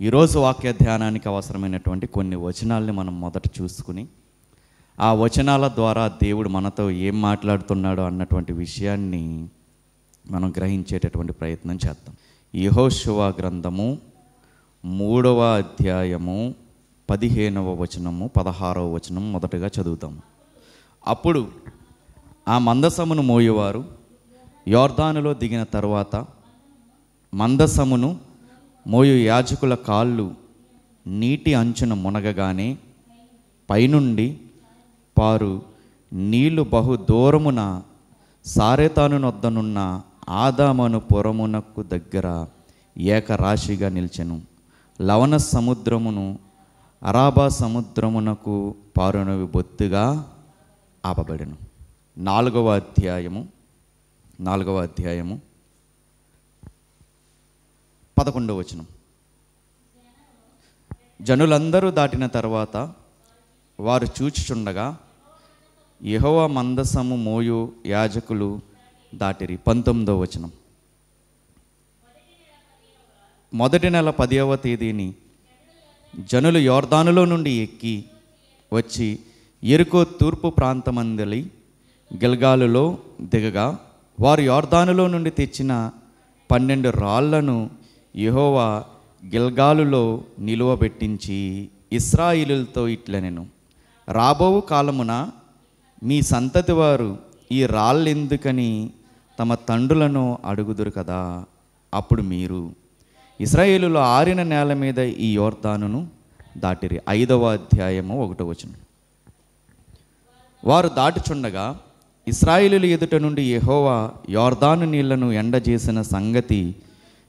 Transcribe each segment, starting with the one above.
ఈరోజు వాక్య ధ్యానానికి అవసరమైనటువంటి కొన్ని వచనాల్ని మనం మొదట చూసుకుని ఆ వచనాల ద్వారా దేవుడు మనతో ఏం మాట్లాడుతున్నాడో అన్నటువంటి విషయాన్ని మనం గ్రహించేటటువంటి ప్రయత్నం చేద్దాం. యెహోషువ గ్రంథము 3వ అధ్యాయము 15వ వచనము 16వ వచనం మొదటగా చదువుతాము. అప్పుడు ఆ మందసమును మోయువారు యోర్దానులో దిగిన తరువాత మందసమును మోయు యాజకుల కాళ్ళు నీటి అంచున మునగగానే పైనుండి పారు నీళ్లు బహు దూరమున సారెతాను నొద్దనున్న ఆదామను పురమునకు దగ్గర ఏకరాశిగా నిల్చెను. లవణ సముద్రమును అరాబా సముద్రమునకు పారునవి బొత్తుగా ఆపబడెను. 4వ అధ్యాయము 11వ వచనం. జనులందరూ దాటిన తర్వాత వారు చూచుచుండగా యెహోవా మందసము మోయు యాజకులు దాటిరి. 19వ వచనం. మొదటి నెల 10వ తేదీని జనులు యోర్దానులో నుండి ఎక్కి వచ్చి యెరికో తూర్పు ప్రాంతమందలి గిల్గాలులో దిగగా వారు యోర్దానులో నుండి తెచ్చిన 12 రాళ్లను యెహోవా గిల్గాలులో నిలువబెట్టించి ఇశ్రాయేలులతో ఇట్లనెను, రాబోవు కాలమున మీ సంతతి వారు ఈ రాళ్ళెందుకని తమ తండ్రులను అడుగుదురు కదా. అప్పుడు మీరు ఇశ్రాయేలులో ఆరిన నేల మీద ఈ యోర్దానును దాటిరి. 5వ అధ్యాయము 1వ వచనం. వారు దాటుచుండగా ఇశ్రాయేలుల ఎదుట నుండి యెహోవా యోర్దాను నీళ్లను ఎండజేసిన సంగతి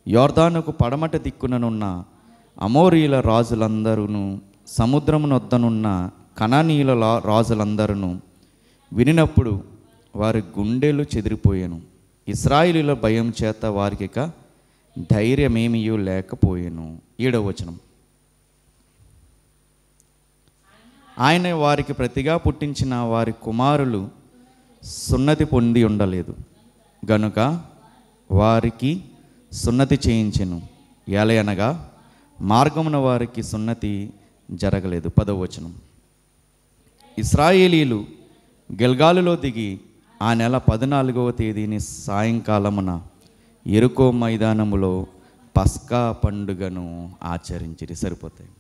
యోర్దానుకు పడమట దిక్కుననున్న అమోరీల రాజులందరూ సముద్రమునొద్దనున్న కనానీయుల రాజులందరూ వినినప్పుడు వారి గుండెలు చెదిరిపోయాను. ఇశ్రాయేలుల భయం చేత వారికి ఇక ధైర్యమేమీ లేకపోయాను. 7వ వచనం. ఆయన వారికి ప్రతిగా పుట్టించిన వారి కుమారులు సున్నతి పొంది ఉండలేదు గనుక వారికి సున్నతి చేయించెను. ఏలయనగా మార్గమున వారికి సున్నతి జరగలేదు. 10వ వచనం. ఇశ్రాయేలీలు గిల్గాలులో దిగి ఆ నెల 14వ తేదీని సాయంకాలమున యెరికో మైదానములో పస్కా పండుగను ఆచరించిరి. సరిపోతాయి.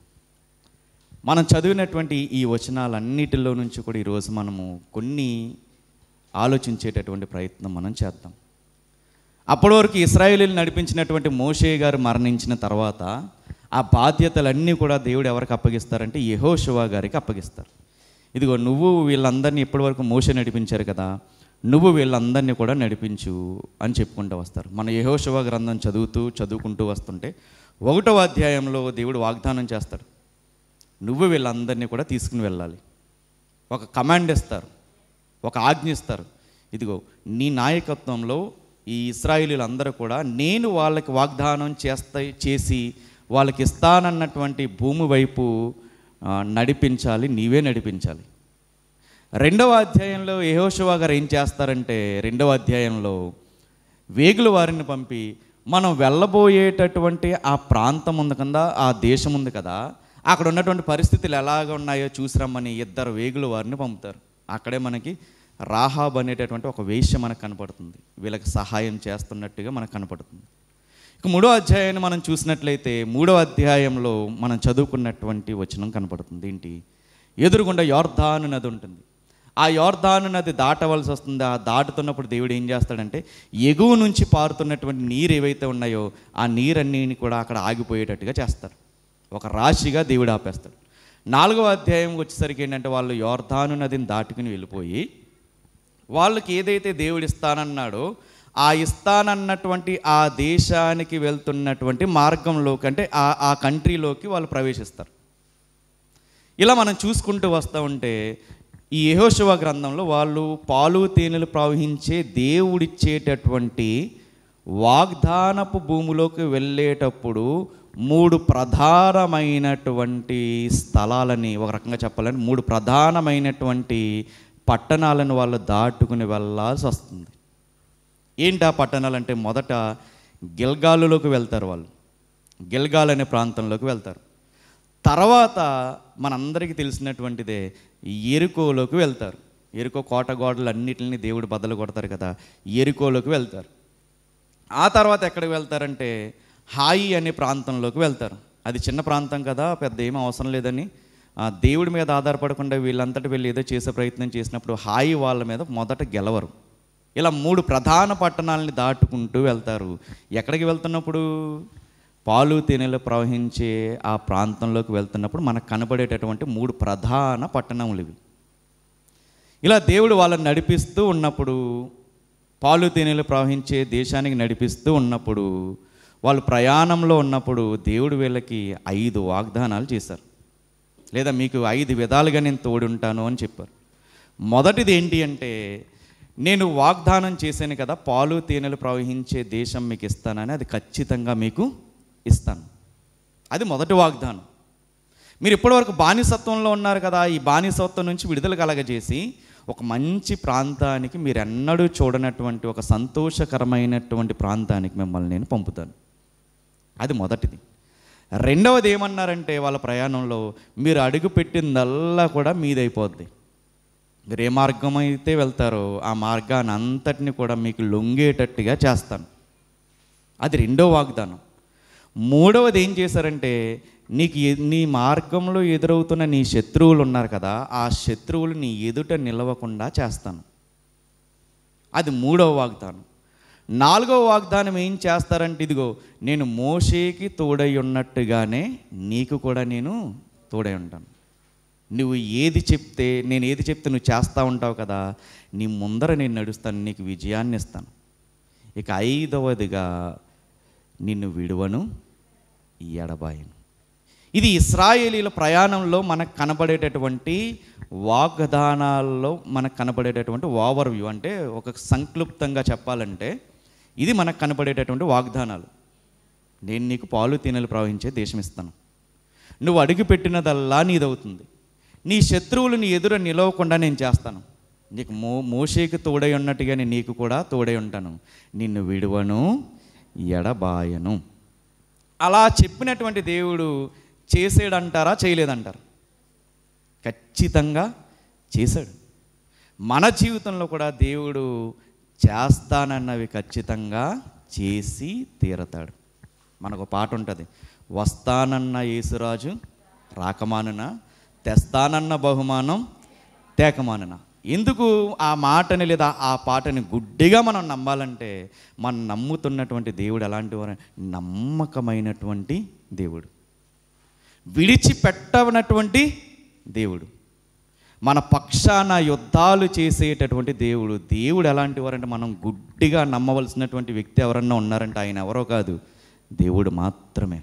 మనం చదివినటువంటి ఈ వచనాలన్నిటిలో నుంచి కూడా ఈరోజు మనము కొన్ని ఆలోచించేటటువంటి ప్రయత్నం మనం చేద్దాం. అప్పటి వరకు ఇశ్రాయేలీలు నడిపించినటువంటి మోషే గారు మరణించిన తర్వాత ఆ బాధ్యతలన్నీ కూడా దేవుడు ఎవరికి అప్పగిస్తారంటే యెహోషువ గారికి అప్పగిస్తారు. ఇదిగో నువ్వు వీళ్ళందరినీ ఇప్పటివరకు మోషే నడిపించారు కదా, నువ్వు వీళ్ళందరినీ కూడా నడిపించు అని చెప్పుకుంటూ వస్తారు. మన యెహోషువ గ్రంథం చదువుకుంటూ వస్తుంటే 1వ అధ్యాయంలో దేవుడు వాగ్దానం చేస్తాడు, నువ్వు వీళ్ళందరినీ కూడా తీసుకుని వెళ్ళాలి. ఒక కమాండ్ ఇస్తారు, ఒక ఆజ్ఞ ఇస్తారు. ఇదిగో నీ నాయకత్వంలో ఈ ఇశ్రాయేలీలందరూ కూడా నేను వాళ్ళకి వాగ్దానం చేసి వాళ్ళకి ఇస్తానన్నటువంటి భూమి వైపు నడిపించాలి, నీవే నడిపించాలి. 2వ అధ్యాయంలో యెహోషువ గారు ఏం చేస్తారంటే 2వ అధ్యాయంలో వేగుల వారిని పంపి మనం వెళ్ళబోయేటటువంటి ఆ ప్రాంతం ఉంది కదా, ఆ దేశం ఉంది కదా, అక్కడ ఉన్నటువంటి పరిస్థితులు ఎలాగ ఉన్నాయో చూసి రమ్మని 2 వేగుల వారిని పంపుతారు. అక్కడే మనకి రాహాబ్ అనేటటువంటి ఒక వేశ్య మనకు కనపడుతుంది. వీళ్ళకి సహాయం చేస్తున్నట్టుగా మనకు కనపడుతుంది. ఇక 3వ అధ్యాయాన్ని మనం చూసినట్లయితే 3వ అధ్యాయంలో మనం చదువుకున్నటువంటి వచనం కనపడుతుంది. ఏంటి? ఎదురుగుండా యోర్దాను నది ఉంటుంది. ఆ యోర్దాను నది దాటవలసి వస్తుంది. ఆ దాటుతున్నప్పుడు దేవుడు ఏం చేస్తాడంటే ఎగువ నుంచి పారుతున్నటువంటి నీరు ఏవైతే ఉన్నాయో ఆ నీరన్నీ కూడా అక్కడ ఆగిపోయేటట్టుగా చేస్తారు. ఒక రాశిగా దేవుడు ఆపేస్తాడు. 4వ అధ్యాయం వచ్చేసరికి ఏంటంటే వాళ్ళు యోర్దాను నదిని దాటుకుని వెళ్ళిపోయి వాళ్ళకి ఏదైతే దేవుడు ఇస్తానన్నాడో ఆ ఇస్తానన్నటువంటి ఆ దేశానికి వెళ్తున్నటువంటి మార్గంలోకి అంటే ఆ కంట్రీలోకి వాళ్ళు ప్రవేశిస్తారు. ఇలా మనం చూసుకుంటూ వస్తూ ఉంటే ఈ యెహోషువ గ్రంథంలో వాళ్ళు పాలు తేనెలు ప్రవహించే దేవుడిచ్చేటటువంటి వాగ్దానపు భూమిలోకి వెళ్ళేటప్పుడు 3 ప్రధానమైనటువంటి స్థలాలని, ఒక రకంగా చెప్పాలంటే 3 ప్రధానమైనటువంటి పట్టణాలను వాళ్ళు దాటుకుని వెళ్ళాల్సి వస్తుంది. ఏంటి ఆ పట్టణాలు అంటే మొదట గిల్గాలులోకి వెళ్తారు వాళ్ళు. గిల్గాల్ అనే ప్రాంతంలోకి వెళ్తారు. తర్వాత మనందరికీ తెలిసినటువంటిదే ఎరికోలోకి వెళ్తారు. ఎరికో కోట గోడలు అన్నిటిని దేవుడు బద్దలు కొడతారు కదా, ఎరికోలోకి వెళ్తారు. ఆ తర్వాత ఎక్కడికి వెళ్తారంటే హాయి అనే ప్రాంతంలోకి వెళ్తారు. అది చిన్న ప్రాంతం కదా, పెద్ద ఏమీ అవసరం లేదని దేవుడి మీద ఆధారపడకుండా వీళ్ళంతటి వెళ్ళి ఏదో చేసే ప్రయత్నం చేసినప్పుడు హాయి వాళ్ళ మీద మొదట గెలవరు. ఇలా 3 ప్రధాన పట్టణాలని దాటుకుంటూ వెళ్తారు. ఎక్కడికి వెళ్తున్నప్పుడు? పాలు తేనెలు ప్రవహించే ఆ ప్రాంతంలోకి వెళ్తున్నప్పుడు మనకు కనబడేటటువంటి 3 ప్రధాన పట్టణములు ఇవి. ఇలా దేవుడు వాళ్ళని నడిపిస్తూ ఉన్నప్పుడు, పాలు తేనెలు ప్రవహించే దేశానికి నడిపిస్తూ ఉన్నప్పుడు, వాళ్ళు ప్రయాణంలో ఉన్నప్పుడు దేవుడు వీళ్ళకి 5 వాగ్దానాలు చేశారు. లేదా మీకు 5 విధాలుగా నేను తోడుంటాను అని చెప్పారు. మొదటిది ఏంటి అంటే, నేను వాగ్దానం చేశాను కదా, పాలు తేనెలు ప్రవహించే దేశం మీకు ఇస్తానని, అది ఖచ్చితంగా మీకు ఇస్తాను. అది మొదటి వాగ్దానం. మీరు ఇప్పటివరకు బానిసత్వంలో ఉన్నారు కదా, ఈ బానిసత్వం నుంచి విడుదల కలగజేసి ఒక మంచి ప్రాంతానికి, మీరు ఎన్నడూ చూడనటువంటి ఒక సంతోషకరమైనటువంటి ప్రాంతానికి మిమ్మల్ని నేను పంపుతాను. అది మొదటిది. రెండవది ఏమన్నారంటే, వాళ్ళ ప్రయాణంలో మీరు అడుగు పెట్టిందల్లా కూడా మీదైపోద్ది. మీరు ఏ మార్గం అయితే వెళ్తారో ఆ మార్గాన్ని అంతటిని కూడా మీకు లొంగేటట్టుగా చేస్తాను. అది రెండో వాగ్దానం. మూడవది ఏం చేశారంటే, నీ మార్గంలో ఎదురవుతున్న నీ శత్రువులు ఉన్నారు కదా, ఆ శత్రువులు నీ ఎదుట నిలవకుండా చేస్తాను. అది మూడవ వాగ్దానం. నాలుగవ వాగ్దానం ఏం చేస్తారంటే, ఇదిగో నేను మోషేకి తోడై ఉన్నట్టుగానే నీకు కూడా నేను తోడై ఉంటాను. నువ్వు ఏది చెప్తే, నేను ఏది చెప్తే నువ్వు చేస్తూ ఉంటావు కదా, నీ ముందర నేను నడుస్తాను, నీకు విజయాన్ని ఇస్తాను. ఇక ఐదవదిగా నిన్ను విడువను, ఎడబాయను. ఇది ఇశ్రాయేలీల ప్రయాణంలో మనకు కనబడేటటువంటి వాగ్దానాల్లో మనకు కనబడేటటువంటి ఓవర్వ్యూ. అంటే ఒక సంక్లుప్తంగా చెప్పాలంటే ఇది మనకు కనబడేటటువంటి వాగ్దానాలు. నేను నీకు పాలు తేనెలు ప్రవహించే దేశం ఇస్తాను, నువ్వు అడుగుపెట్టినదల్లా నీదవుతుంది, నీ శత్రువులు నీ ఎదుర నిలవకుండా నేను చేస్తాను, నీకు మోషేకి తోడై ఉన్నట్టుగానే నీకు కూడా తోడై ఉంటాను, నిన్ను విడువను, ఎడబాయను. అలా చెప్పినటువంటి దేవుడు చేసాడంటారా, చేయలేదంటారా? ఖచ్చితంగా చేశాడు. మన జీవితంలో కూడా దేవుడు చేస్తానన్నవి ఖచ్చితంగా చేసి తీరతాడు. మనకు పాట ఉంటుంది, వస్తానన్న యేసురాజు రాకమానున, తెస్తానన్న బహుమానం తేకమానున. ఎందుకు ఆ మాటని లేదా ఆ పాటని గుడ్డిగా మనం నమ్మాలంటే, మనం నమ్ముతున్నటువంటి దేవుడు ఎలాంటి వారు? నమ్మకమైనటువంటి దేవుడు, విడిచిపెట్టనటువంటి దేవుడు, మన పక్షాన యుద్ధాలు చేసేటటువంటి దేవుడు. దేవుడు ఎలాంటి వారంటే, మనం గుడ్డిగా నమ్మవలసినటువంటి వ్యక్తి ఎవరన్నా ఉన్నారంటే ఆయన ఎవరో కాదు, దేవుడు మాత్రమే.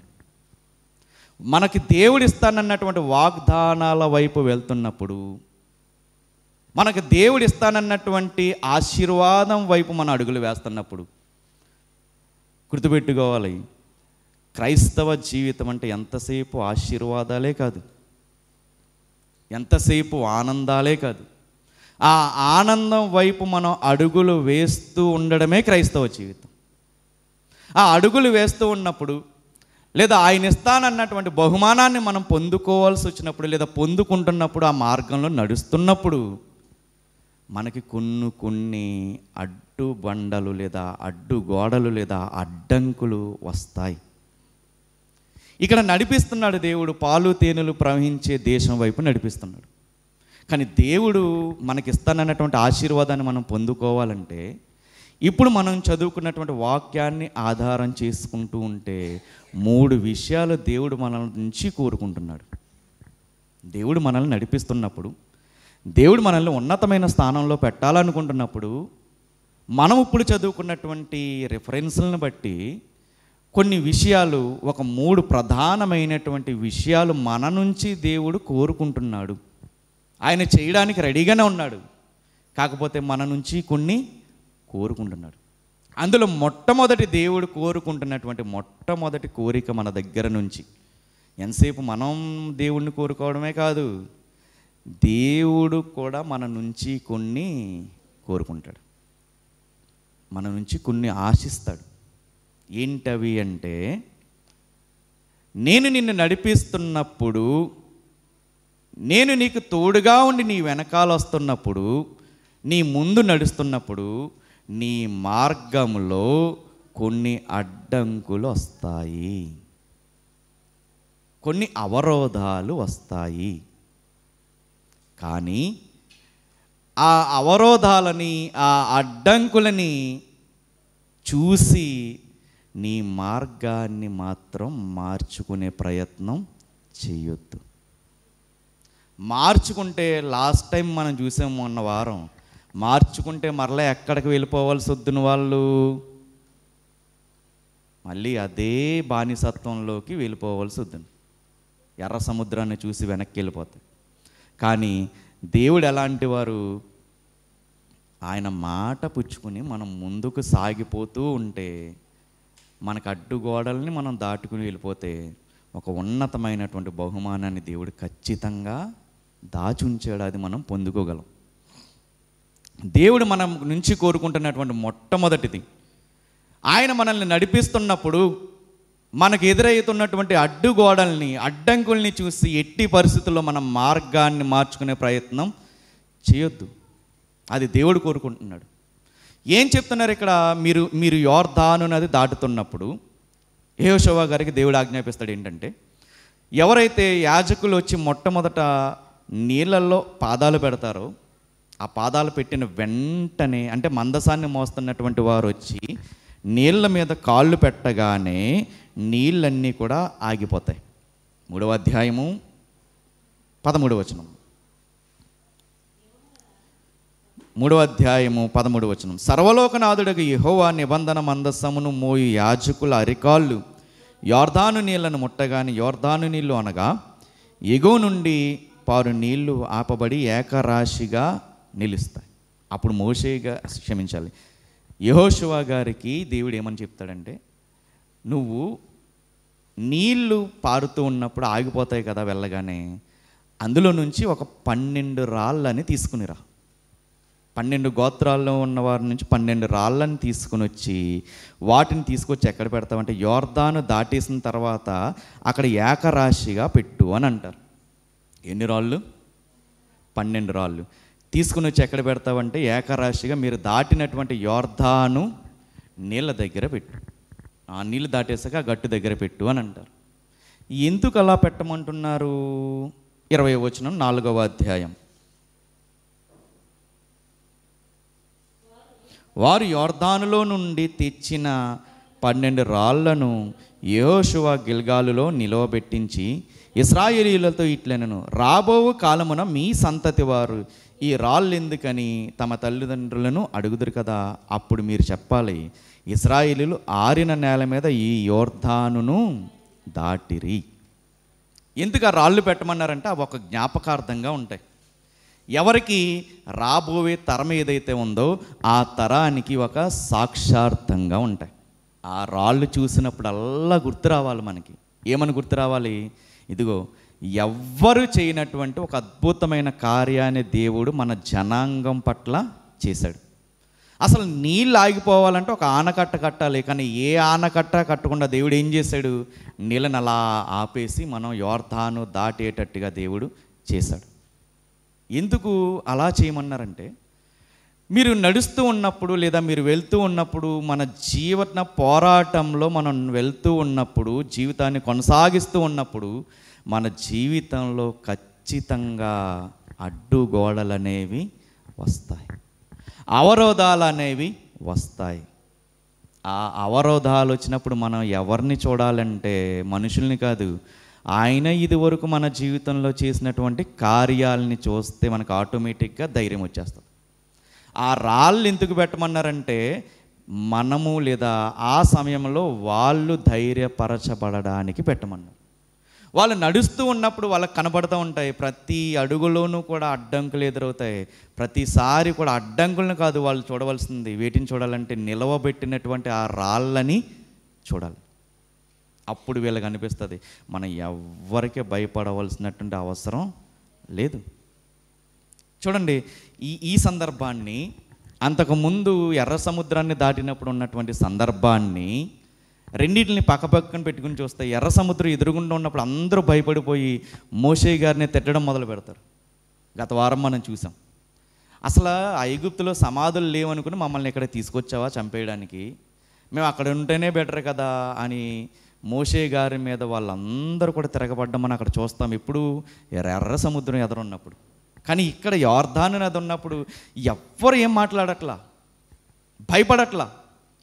మనకి దేవుడు ఇస్తానన్నటువంటి వాగ్దానాల వైపు వెళ్తున్నప్పుడు, మనకు దేవుడు ఇస్తానన్నటువంటి ఆశీర్వాదం వైపు మనం అడుగులు వేస్తున్నప్పుడు గుర్తుపెట్టుకోవాలి, క్రైస్తవ జీవితం అంటే ఎంతసేపు ఆశీర్వాదాలే కాదు, ఎంతసేపు ఆనందాలే కాదు. ఆ ఆనందం వైపు మనం అడుగులు వేస్తూ ఉండడమే క్రైస్తవ జీవితం. ఆ అడుగులు వేస్తూ ఉన్నప్పుడు, లేదా ఆయన ఇస్తానన్నటువంటి బహుమానాన్ని మనం పొందుకోవాల్సి వచ్చినప్పుడు, లేదా పొందుకుంటున్నప్పుడు, ఆ మార్గంలో నడుస్తున్నప్పుడు మనకి కొన్ని అడ్డు బండలు లేదా అడ్డు గోడలు లేదా అడ్డంకులు వస్తాయి. ఇక్కడ నడిపిస్తున్నాడు దేవుడు, పాలు తేనెలు ప్రవహించే దేశం వైపు నడిపిస్తున్నాడు. కానీ దేవుడు మనకిస్తానన్నటువంటి ఆశీర్వాదాన్ని మనం పొందుకోవాలంటే, ఇప్పుడు మనం చదువుకున్నటువంటి వాక్యాన్ని ఆధారం చేసుకుంటూ ఉంటే 3 విషయాలు దేవుడు మన నుంచి కోరుకుంటున్నాడు. దేవుడు మనల్ని నడిపిస్తున్నప్పుడు, దేవుడు మనల్ని ఉన్నతమైన స్థానంలో పెట్టాలనుకుంటున్నప్పుడు, మనం ఇప్పుడు చదువుకున్నటువంటి రిఫరెన్స్లను బట్టి కొన్ని విషయాలు, ఒక 3 ప్రధానమైనటువంటి విషయాలు మన నుంచి దేవుడు కోరుకుంటున్నాడు. ఆయన చేయడానికి రెడీగానే ఉన్నాడు, కాకపోతే మన నుంచి కొన్ని కోరుకుంటున్నాడు. అందులో మొట్టమొదటి దేవుడు కోరుకుంటున్నటువంటి మొట్టమొదటి కోరిక మన దగ్గర నుంచి, ఎంతసేపు మనం దేవుడిని కోరుకోవడమే కాదు, దేవుడు కూడా మన నుంచి కొన్ని కోరుకుంటాడు, మన నుంచి కొన్ని ఆశిస్తాడు. ఏంటవి అంటే, నేను నిన్ను నడిపిస్తున్నప్పుడు, నేను నీకు తోడుగా ఉండి నీ వెనకాల వస్తున్నప్పుడు, నీ ముందు నడుస్తున్నప్పుడు నీ మార్గంలో కొన్ని అడ్డంకులు వస్తాయి, కొన్ని అవరోధాలు వస్తాయి. కానీ ఆ అవరోధాలని, ఆ అడ్డంకులని చూసి నీ మార్గాన్ని మాత్రం మార్చుకునే ప్రయత్నం చేయొద్దు. మార్చుకుంటే లాస్ట్ టైం మనం చూసాము మొన్న వారం, మార్చుకుంటే మరలా ఎక్కడికి వెళ్ళిపోవాల్సి వద్దున వాళ్ళు మళ్ళీ అదే బానిసత్వంలోకి వెళ్ళిపోవాల్సి వద్దును. ఎర్ర సముద్రాన్ని చూసి వెనక్కి వెళ్ళిపోతాయి. కానీ దేవుడు ఎలాంటి వారు? ఆయన మాట పుచ్చుకుని మనం ముందుకు సాగిపోతూ ఉంటే, మనకు అడ్డుగోడల్ని మనం దాటుకుని వెళ్ళిపోతే ఒక ఉన్నతమైనటువంటి బహుమానాన్ని దేవుడు ఖచ్చితంగా దాచి ఉంచాడు. అది మనం పొందుకోగలం. దేవుడు మనం నుంచి కోరుకుంటున్నటువంటి మొట్టమొదటిది, ఆయన మనల్ని నడిపిస్తున్నప్పుడు మనకు ఎదురవుతున్నటువంటి అడ్డుగోడల్ని, అడ్డంకుల్ని చూసి ఎట్టి పరిస్థితుల్లో మనం మార్గాన్ని మార్చుకునే ప్రయత్నం చేయొద్దు. అది దేవుడు కోరుకుంటున్నాడు. ఏం చెప్తున్నారు ఇక్కడ? మీరు యోర్దాను నది దాటుతున్నప్పుడు యెహోషువ గారికి దేవుడు ఆజ్ఞాపిస్తాడు ఏంటంటే, ఎవరైతే యాజకులు వచ్చి మొట్టమొదట నీళ్ళల్లో పాదాలు పెడతారో, ఆ పాదాలు పెట్టిన వెంటనే, అంటే మందసాన్ని మోస్తున్నటువంటి వారు వచ్చి నీళ్ళ మీద కాళ్ళు పెట్టగానే నీళ్ళన్నీ కూడా ఆగిపోతాయి. 3వ అధ్యాయము 13వ వచనం. 3వ అధ్యాయము 13వ వచనం. సర్వలోకనాథుడకు యెహోవా నిబంధన మందసమును మోయు యాజకుల అరికాళ్ళు యోర్దాను నీళ్లను ముట్టగాని, యోర్దాను నీళ్లు అనగా ఎగువ నుండి పారు నీళ్లు ఆపబడి ఏకరాశిగా నిలుస్తాయి. అప్పుడు మోషేగా యెహోషువ గారికి దేవుడు ఏమని చెప్తాడంటే, నువ్వు నీళ్లు పారుతూ ఉన్నప్పుడు ఆగిపోతాయి కదా వెళ్ళగానే, అందులో నుంచి ఒక 12 రాళ్ళని తీసుకునిరా. 12 గోత్రాల్లో ఉన్న వారి నుంచి 12 రాళ్ళని తీసుకుని వచ్చి, వాటిని తీసుకొచ్చి ఎక్కడ పెడతామంటే యోర్దాను దాటేసిన తర్వాత అక్కడ ఏకరాశిగా పెట్టు అని అంటారు. ఎన్ని రాళ్ళు? 12 రాళ్ళు తీసుకుని వచ్చి ఎక్కడ పెడతావంటే ఏకరాశిగా మీరు దాటినటువంటి యోర్దాను నీళ్ళ దగ్గర పెట్టు. ఆ నీళ్ళు దాటేసాక ఆ గట్టు దగ్గర పెట్టు అని అంటారు. ఎందుకు అలా పెట్టమంటున్నారు? 20వ వచనం 4వ అధ్యాయం. వారు యోర్దానులో నుండి తెచ్చిన 12 రాళ్లను యెహోషువ గిల్గాలులో నిలవబెట్టించి ఇశ్రాయేలీయులతో ఇట్లనెను, రాబోవు కాలమున మీ సంతతి వారు ఈ రాళ్ళు ఎందుకని తమ తల్లిదండ్రులను అడుగుదురు కదా. అప్పుడు మీరు చెప్పాలి, ఇశ్రాయేలీయులు ఆరిన నేల మీద ఈ యోర్దానును దాటిరి. ఎందుకు ఆ రాళ్ళు పెట్టమన్నారంటే అవి ఒక జ్ఞాపకార్థంగా ఉంటాయి. ఎవరికి? రాబోయే తరం ఏదైతే ఉందో ఆ తరానికి ఒక సాక్షార్థంగా ఉంటాయి. ఆ రాళ్ళు చూసినప్పుడల్లా గుర్తు రావాలి మనకి. ఏమని గుర్తు రావాలి? ఇదిగో, ఎవ్వరు చేయనటువంటి ఒక అద్భుతమైన కార్యాన్ని దేవుడు మన జనాంగం పట్ల చేశాడు. అసలు నీళ్ళు ఆగిపోవాలంటే ఒక ఆనకట్ట కట్టాలి. కానీ ఏ ఆనకట్ట కట్టకుండా దేవుడు ఏం చేశాడు? నీళ్ళని అలా ఆపేసి మనం యోర్దాను దాటేటట్టుగా దేవుడు చేశాడు. ఎందుకు అలా చేయమన్నారంటే, మీరు నడుస్తూ ఉన్నప్పుడు లేదా మీరు వెళ్తూ ఉన్నప్పుడు, మన జీవన పోరాటంలో మనం వెళ్తూ ఉన్నప్పుడు, జీవితాన్ని కొనసాగిస్తూ ఉన్నప్పుడు మన జీవితంలో ఖచ్చితంగా అడ్డుగోడలు అనేవి వస్తాయి, అవరోధాలు అనేవి వస్తాయి. ఆ అవరోధాలు వచ్చినప్పుడు మనం ఎవరిని చూడాలంటే మనుషుల్ని కాదు, ఆయన ఇదివరకు మన జీవితంలో చేసినటువంటి కార్యాలని చూస్తే మనకు ఆటోమేటిక్గా ధైర్యం వచ్చేస్తుంది. ఆ రాళ్ళు ఎందుకు పెట్టమన్నారంటే, మనము లేదా ఆ సమయంలో వాళ్ళు ధైర్యపరచబడడానికి పెట్టమన్నారు. వాళ్ళు నడుస్తూ ఉన్నప్పుడు వాళ్ళకి కనబడుతూ ఉంటాయి, ప్రతి అడుగులోనూ కూడా అడ్డంకులు ఎదురవుతాయి. ప్రతిసారి కూడా అడ్డంకులను కాదు వాళ్ళు చూడవలసింది, వేటిని చూడాలంటే నిలవబెట్టినటువంటి ఆ రాళ్ళని చూడాలి. అప్పుడు వీళ్ళకి అనిపిస్తుంది మనం ఎవ్వరికి భయపడవలసినటువంటి అవసరం లేదు. చూడండి, ఈ సందర్భాన్ని, అంతకుముందు ఎర్ర సముద్రాన్ని దాటినప్పుడు ఉన్నటువంటి సందర్భాన్ని రెండింటిని పక్కపక్కన పెట్టుకుని చూస్తే ఎర్ర సముద్రం ఎదురుగుండా ఉన్నప్పుడు అందరూ భయపడిపోయి మోషే గారిని తిట్టడం మొదలు పెడతారు. గత వారం మనం చూసాం. అసలు ఐగుప్తులో సమాధులు లేవనుకుని మమ్మల్ని ఇక్కడ తీసుకొచ్చావా చంపేయడానికి, మేము అక్కడ ఉంటేనే బెటర్ కదా అని మోషే గారి మీద వాళ్ళందరూ కూడా తిరగబడ్డం మనం అక్కడ చూస్తాం. ఎప్పుడు ఎర్ర సముద్రం ఎదురున్నప్పుడు. కానీ ఇక్కడ యోర్దాను నది ఉన్నప్పుడు ఎవ్వరు ఏం మాట్లాడట్లా, భయపడట్లా.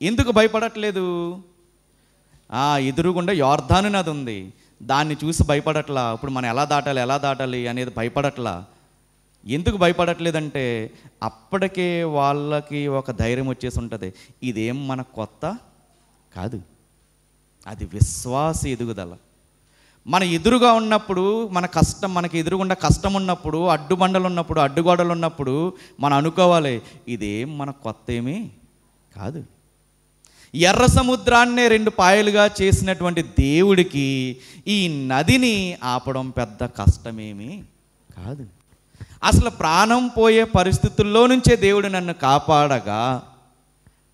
ఎందుకు భయపడట్లేదు? ఎదురుగుండా యోర్దాను నది ఉంది, దాన్ని చూసి భయపడట్లా. ఇప్పుడు మనం ఎలా దాటాలి అనేది భయపడట్లా. ఎందుకు భయపడట్లేదంటే అప్పటికే వాళ్ళకి ఒక ధైర్యం వచ్చేసి ఉంటుంది, ఇదేం మన కొత్త కాదు. అది విశ్వాస ఎదుగుదల. మన ఎదురుగా ఉన్నప్పుడు మనకి ఎదురుగుండా కష్టం ఉన్నప్పుడు, అడ్డుబండలు ఉన్నప్పుడు, అడ్డుగోడలు ఉన్నప్పుడు మనం అనుకోవాలి, ఇదేం మన కొత్త ఏమీ కాదు. ఎర్ర సముద్రాన్నే 2 పాయలుగా చేసినటువంటి దేవుడికి ఈ నదిని ఆపడం పెద్ద కష్టమేమీ కాదు. అసలు ప్రాణం పోయే పరిస్థితుల్లో నుంచే దేవుడు నన్ను కాపాడగా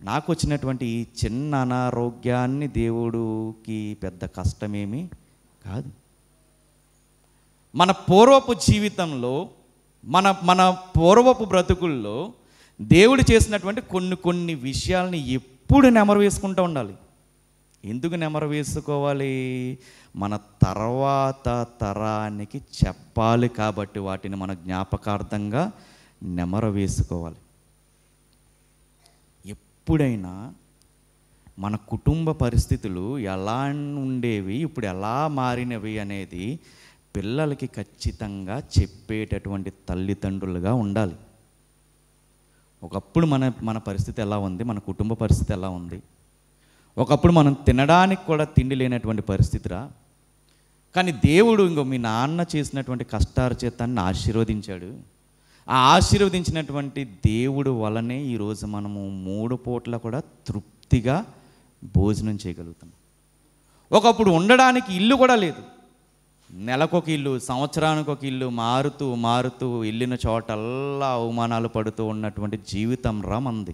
నాకు వచ్చినటువంటి ఈ చిన్న అనారోగ్యాన్ని దేవుడికి పెద్ద కష్టమేమీ కాదు. మన పూర్వపు జీవితంలో మన పూర్వపు బ్రతుకుల్లో దేవుడు చేసినటువంటి కొన్ని విషయాల్ని ఎప్పుడు నెమరు వేసుకుంటూ ఉండాలి. ఎందుకు నెమరు వేసుకోవాలి? మన తర్వాత తరానికి చెప్పాలి కాబట్టి వాటిని మన జ్ఞాపకార్థంగా నెమరు వేసుకోవాలి. ఎప్పుడైనా మన కుటుంబ పరిస్థితులు ఎలా ఉండేవి, ఇప్పుడు ఎలా మారినవి అనేది పిల్లలకి ఖచ్చితంగా చెప్పేటటువంటి తల్లిదండ్రులుగా ఉండాలి. ఒకప్పుడు మన పరిస్థితి ఎలా ఉంది, మన కుటుంబ పరిస్థితి ఎలా ఉంది, ఒకప్పుడు మనం తినడానికి కూడా తిండి లేనటువంటి పరిస్థితిరా. కానీ దేవుడు మీ నాన్న చేసినటువంటి కష్టార్జితాన్ని ఆశీర్వదించాడు. ఆ ఆశీర్వదించినటువంటి దేవుడు వలనే ఈరోజు మనము 3 పూట్ల కూడా తృప్తిగా భోజనం చేయగలుగుతాం. ఒకప్పుడు ఉండడానికి ఇల్లు కూడా లేదు. నెలకొక ఇల్లు, సంవత్సరానికి ఒక ఇల్లు, మారుతూ వెళ్ళిన చోటల్లా అవమానాలు పడుతూ ఉన్నటువంటి జీవితం రా మంది.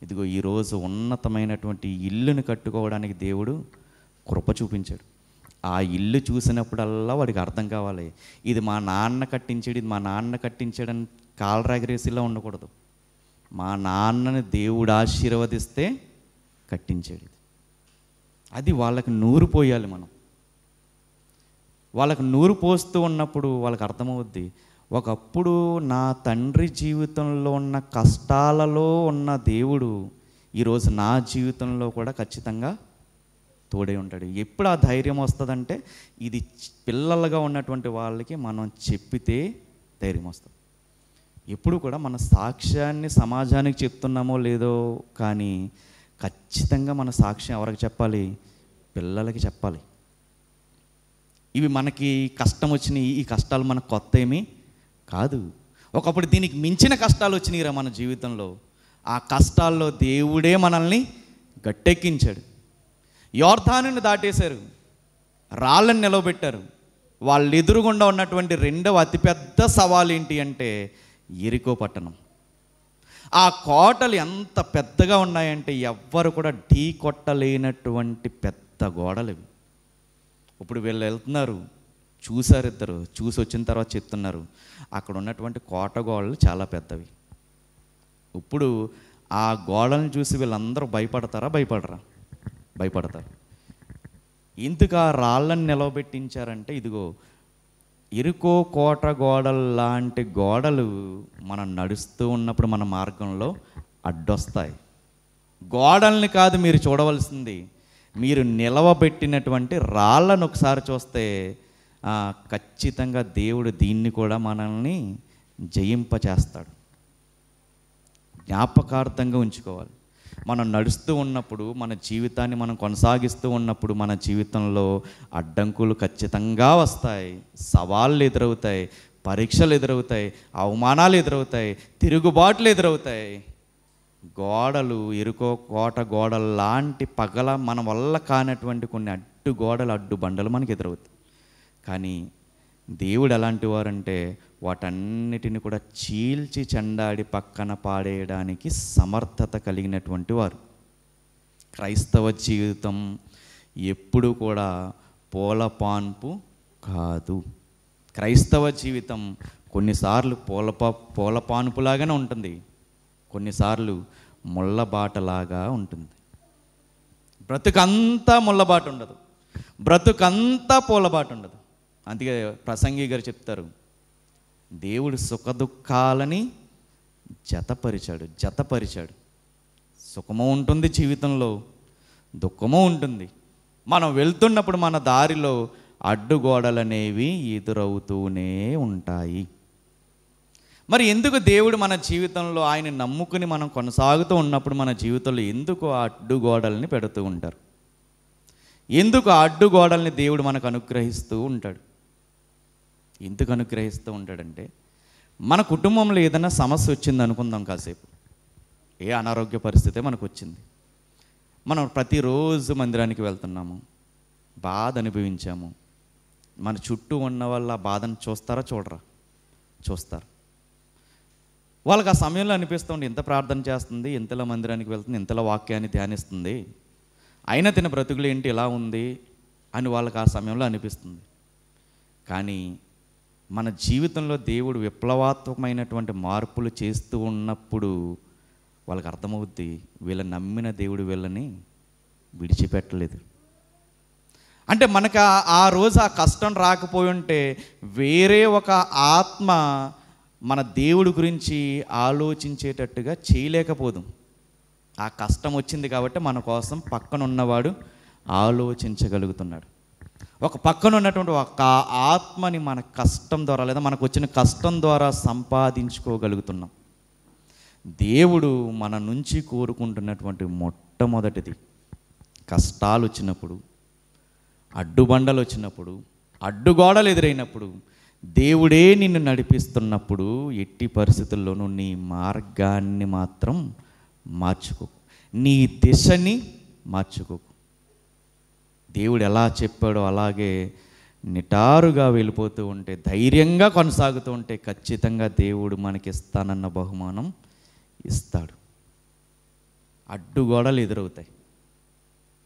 ఇదిగో ఈరోజు ఉన్నతమైనటువంటి ఇల్లుని కట్టుకోవడానికి దేవుడు కృప చూపించాడు. ఆ ఇల్లు చూసినప్పుడల్లా వాడికి అర్థం కావాలి, ఇది మా నాన్న కట్టించాడని కాలరాగిరేసిలా ఉండకూడదు. మా నాన్నని దేవుడు ఆశీర్వదిస్తే కట్టించాడు. అది వాళ్ళకి నూరు పోయాలి. వాళ్ళకి నూరు పోస్తూ ఉన్నప్పుడు వాళ్ళకి అర్థమవుద్ది, ఒకప్పుడు నా తండ్రి జీవితంలో ఉన్న కష్టాలలో ఉన్న దేవుడు ఈరోజు నా జీవితంలో కూడా ఖచ్చితంగా తోడే ఉంటాడు. ఎప్పుడు ఆ ధైర్యం వస్తుందంటే ఇది పిల్లలుగా ఉన్నటువంటి వాళ్ళకి మనం చెప్పితే ధైర్యం వస్తుంది. ఎప్పుడు కూడా మన సాక్ష్యాన్ని సమాజానికి చెప్తున్నామో లేదో కానీ ఖచ్చితంగా మన సాక్ష్యం ఎవరికి చెప్పాలి? పిల్లలకి చెప్పాలి. ఇవి మనకి కష్టం వచ్చినాయి, ఈ కష్టాలు మనకు కొత్త ఏమీ కాదు. ఒకప్పుడు దీనికి మించిన కష్టాలు వచ్చినాయిరా మన జీవితంలో. ఆ కష్టాల్లో దేవుడే మనల్ని గట్టెక్కించాడు. యోర్దానుని దాటేశారు, రాళ్ళని నిలవబెట్టారు. వాళ్ళు ఎదురుగుండా ఉన్నటువంటి 2వ అతిపెద్ద సవాలు ఏంటి అంటే ఎరికో పట్టణం. ఆ కోటలు ఎంత పెద్దగా ఉన్నాయంటే ఎవ్వరు కూడా ఢీ కొట్టలేనటువంటి పెద్ద గోడలు ఇవి. ఇప్పుడు వీళ్ళు వెళ్తున్నారు, చూసారు, ఇద్దరు చూసి వచ్చిన తర్వాత చెప్తున్నారు, అక్కడ ఉన్నటువంటి కోట గోడలు చాలా పెద్దవి. ఇప్పుడు ఆ గోడలను చూసి వీళ్ళందరూ భయపడతారా? భయపడతారు. ఇందుకు ఆ రాళ్ళని నిలవబెట్టించారంటే ఇదిగో ఎరుకో కోట గోడలు లాంటి గోడలు మనం నడుస్తూ ఉన్నప్పుడు మన మార్గంలో అడ్డొస్తాయి. గోడల్ని కాదు మీరు చూడవలసింది, మీరు నిలవబెట్టినటువంటి రాళ్ళను ఒకసారి చూస్తే ఖచ్చితంగా దేవుడు దీన్ని కూడా మనల్ని జయింపచేస్తాడు. జ్ఞాపకార్థంగా ఉంచుకోవాలి. మనం నడుస్తూ ఉన్నప్పుడు, మన జీవితాన్ని మనం కొనసాగిస్తూ ఉన్నప్పుడు మన జీవితంలో అడ్డంకులు ఖచ్చితంగా వస్తాయి, సవాళ్ళు ఎదురవుతాయి, పరీక్షలు ఎదురవుతాయి, అవమానాలు ఎదురవుతాయి, తిరుగుబాట్లు ఎదురవుతాయి. గోడలు ఎరుకో కోట గోడలు లాంటి మన వల్ల కానటువంటి కొన్ని అడ్డు గోడలు, అడ్డు బండలు మనకి ఎదురవుతాయి. కానీ దేవుడు ఎలాంటి వారంటే వాటన్నిటిని కూడా చీల్చి చెండాడి పక్కన పాడేయడానికి సమర్థత కలిగినటువంటి వారు. క్రైస్తవ జీవితం ఎప్పుడు కూడా పూలపాన్పు కాదు. క్రైస్తవ జీవితం కొన్నిసార్లు పూలపాన్పులాగానే ఉంటుంది, కొన్నిసార్లు ముళ్ళబాటలాగా ఉంటుంది. బ్రతుకంతా ముళ్ళబాట ఉండదు, బ్రతుకంతా పూలబాట ఉండదు. అందుకే ప్రసంగి గారు చెప్తారు, దేవుడు సుఖదుఖాలని జతపరిచాడు. సుఖము ఉంటుంది జీవితంలో, దుఃఖము ఉంటుంది. మనం వెళ్తున్నప్పుడు మన దారిలో అడ్డుగోడలు అనేవి ఎదురవుతూనే ఉంటాయి. మరి ఎందుకు దేవుడు మన జీవితంలో ఆయన నమ్ముకుని మనం కొనసాగుతూ ఉన్నప్పుడు మన జీవితంలో ఎందుకు ఆ అడ్డుగోడల్ని పెడుతూ ఉంటారు? ఎందుకు ఆ అడ్డుగోడల్ని దేవుడు మనకు అనుగ్రహిస్తూ ఉంటాడు? ఎందుకు అనుగ్రహిస్తూ ఉంటాడంటే, మన కుటుంబంలో ఏదైనా సమస్య వచ్చింది అనుకుందాం, కాసేపు ఏ అనారోగ్య పరిస్థితే మనకు వచ్చింది, మనం ప్రతిరోజు మందిరానికి వెళ్తున్నాము, బాధ అనుభవించాము. మన చుట్టూ ఉన్న వాళ్ళ బాధను చూస్తారా? చూస్తారు. వాళ్ళకి ఆ సమయంలో అనిపిస్తుంది, ఇంత ప్రార్థన చేస్తుంది, ఇంతలో మందిరానికి వెళ్తుంది, ఇంతలో వాక్యాన్ని ధ్యానిస్తుంది, అయినా తిన బ్రతుకులు ఏంటి ఇలా ఉంది అని వాళ్ళకి ఆ సమయంలో అనిపిస్తుంది. కానీ మన జీవితంలో దేవుడు విప్లవాత్మకమైనటువంటి మార్పులు చేస్తూ ఉన్నప్పుడు వాళ్ళకి అర్థమవుద్ది, వీళ్ళని నమ్మిన దేవుడు వీళ్ళని విడిచిపెట్టలేదు. అంటే మనకు ఆ రోజు ఆ కష్టం రాకపోయి ఉంటే వేరే ఒక ఆత్మ మన దేవుడి గురించి ఆలోచించేటట్టుగా చేయలేకపోదు. ఆ కష్టం వచ్చింది కాబట్టి మన కోసం పక్కన ఉన్నవాడు ఆలోచించగలుగుతున్నాడు. ఒక పక్కన ఉన్నటువంటి ఒక ఆత్మని మన కష్టం ద్వారా లేదా మనకు వచ్చిన కష్టం ద్వారా సంపాదించుకోగలుగుతున్నాం. దేవుడు మన నుంచి కోరుకుంటున్నటువంటి మొట్టమొదటిది, కష్టాలు వచ్చినప్పుడు, అడ్డుబండలు వచ్చినప్పుడు, అడ్డుగోడలు ఎదురైనప్పుడు, దేవుడే నిన్ను నడిపిస్తున్నప్పుడు ఎట్టి పరిస్థితుల్లోనూ నీ మార్గాన్ని మాత్రం మార్చుకోకు, నీ దిశని మార్చుకోకు. దేవుడు ఎలా చెప్పాడో అలాగే నిటారుగా వెళ్ళిపోతూ ఉంటే, ధైర్యంగా కొనసాగుతూ ఉంటే ఖచ్చితంగా దేవుడు మనకిస్తానన్న బహుమానం ఇస్తాడు. అడ్డుగోడలు ఎదురవుతాయి,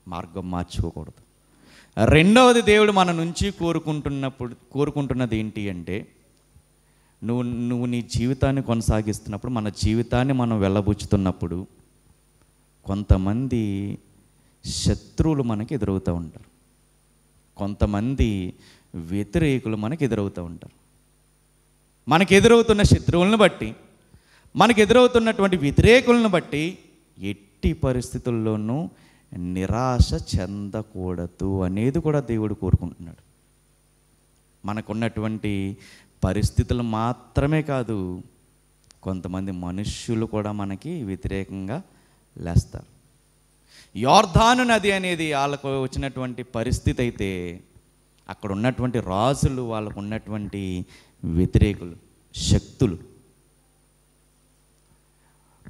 మార్గం మార్చుకోకూడదు. రెండవది, దేవుడు మన నుంచి కోరుకుంటున్నది ఏంటి అంటే, నువ్వు నీ జీవితాన్ని కొనసాగిస్తున్నప్పుడు, మన జీవితాన్ని మనం వెళ్ళబుచ్చుతున్నప్పుడు కొంతమంది శత్రువులు మనకి ఎదురవుతూ ఉంటారు, కొంతమంది వ్యతిరేకులు మనకి ఎదురవుతూ ఉంటారు. మనకు ఎదురవుతున్న శత్రువులను బట్టి, మనకు ఎదురవుతున్నటువంటి వ్యతిరేకులను బట్టి ఎట్టి పరిస్థితుల్లోనూ నిరాశ చెందకూడదు అనేది కూడా దేవుడు కోరుకుంటున్నాడు. మనకున్నటువంటి పరిస్థితులు మాత్రమే కాదు, కొంతమంది మనుష్యులు కూడా మనకి వ్యతిరేకంగా లేస్తారు. యోర్దాను నది అనేది వాళ్ళకు వచ్చినటువంటి పరిస్థితి అయితే, అక్కడ ఉన్నటువంటి రాజులు వాళ్ళకు ఉన్నటువంటి వ్యతిరేకులు, శక్తులు.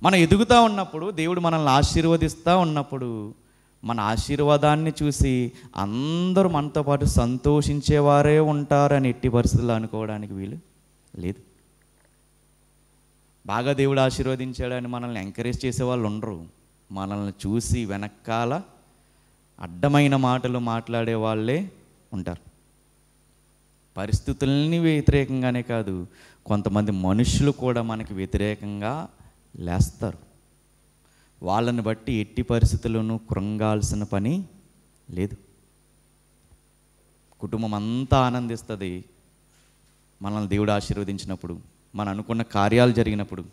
మనం ఎదుగుతూ ఉన్నప్పుడు, దేవుడు మనల్ని ఆశీర్వదిస్తూ ఉన్నప్పుడు, మన ఆశీర్వాదాన్ని చూసి అందరూ మనతో పాటు సంతోషించేవారే ఉంటారని ఎట్టి పరిస్థితుల్లో అనుకోవడానికి వీలు లేదు. బాగా దేవుడు ఆశీర్వదించాడని మనల్ని ఎంకరేజ్ చేసేవాళ్ళు ఉండరు. మనల్ని చూసి వెనకాల అడ్డమైన మాటలు మాట్లాడే వాళ్ళే ఉంటారు. పరిస్థితుల్ని వ్యతిరేకంగానే కాదు, కొంతమంది మనుషులు కూడా మనకి వ్యతిరేకంగా లేస్తారు. వాళ్ళని బట్టి ఎట్టి పరిస్థితుల్లోనూ కృంగాల్సిన పని లేదు. కుటుంబం అంతా ఆనందిస్తుంది మనల్ని దేవుడు ఆశీర్వదించినప్పుడు, మనం అనుకున్న కార్యాలు జరిగినప్పుడు.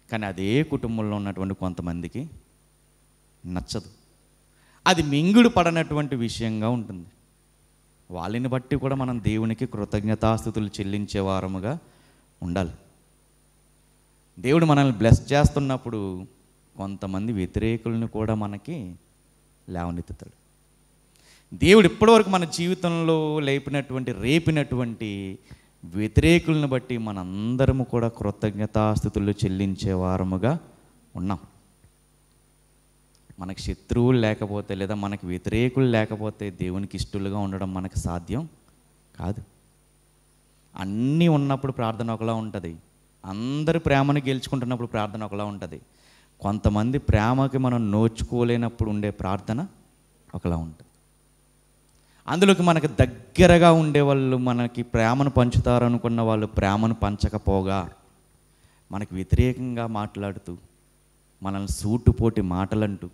కానీ అదే కుటుంబంలో ఉన్నటువంటి కొంతమందికి నచ్చదు, అది మింగుడు పడనటువంటి విషయంగా ఉంటుంది. వాళ్ళని బట్టి కూడా మనం దేవునికి కృతజ్ఞతాస్తుతులు చెల్లించే వారముగా ఉండాలి. దేవుడు మనల్ని బ్లెస్ చేస్తున్నప్పుడు కొంతమంది వ్యతిరేకులను కూడా మనకి లేవనెత్తుతాడు. దేవుడు ఇప్పటివరకు మన జీవితంలో రేపినటువంటి వ్యతిరేకులను బట్టి మనందరము కూడా కృతజ్ఞతాస్తుతులు చెల్లించే వారముగా ఉన్నాం. మనకి శత్రువులు లేకపోతే లేదా మనకి వ్యతిరేకులు లేకపోతే దేవునికి ఇష్టలుగా ఉండడం మనకు సాధ్యం కాదు. అన్నీ ఉన్నప్పుడు ప్రార్థన ఒకలా ఉంటుంది, అందరూ ప్రేమను గెలుచుకుంటున్నప్పుడు ప్రార్థన ఒకలా ఉంటుంది. కొంతమంది ప్రేమకి మనం నోచుకోలేనప్పుడు ఉండే ప్రార్థన ఒకలా ఉంటుంది. అందులోకి మనకు దగ్గరగా ఉండేవాళ్ళు, మనకి ప్రేమను పంచుతారు అనుకున్న వాళ్ళు ప్రేమను పంచకపోగా మనకి వ్యతిరేకంగా మాట్లాడుతూ, మనల్ని సూటుపోటి మాటలంటూ,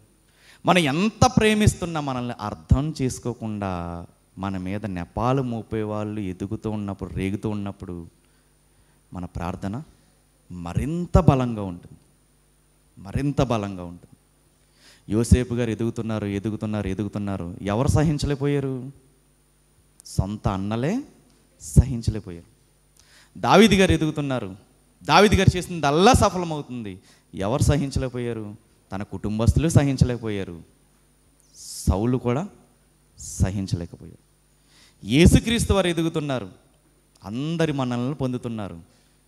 మనం ఎంత ప్రేమిస్తున్నా మనల్ని అర్థం చేసుకోకుండా మన మీద నెపాలు మోపేవాళ్ళు ఎదుగుతూ ఉన్నప్పుడు, రేగుతూ ఉన్నప్పుడు మన ప్రార్థన మరింత బలంగా ఉంటుంది, మరింత బలంగా ఉంటుంది. యోసేపు గారు ఎదుగుతున్నారు. ఎవరు సహించలేకపోయారు? సొంత అన్నలే సహించలేకపోయారు. దావీదు గారు ఎదుగుతున్నారు, దావీదు గారు చేసిందల్లా సఫలమవుతుంది. ఎవరు సహించలేకపోయారు? తన కుటుంబస్తులు సహించలేకపోయారు, సౌలు కూడా సహించలేకపోయారు. యేసుక్రీస్తు వారు ఎదుగుతున్నారు, అందరి మన్ననలను పొందుతున్నారు.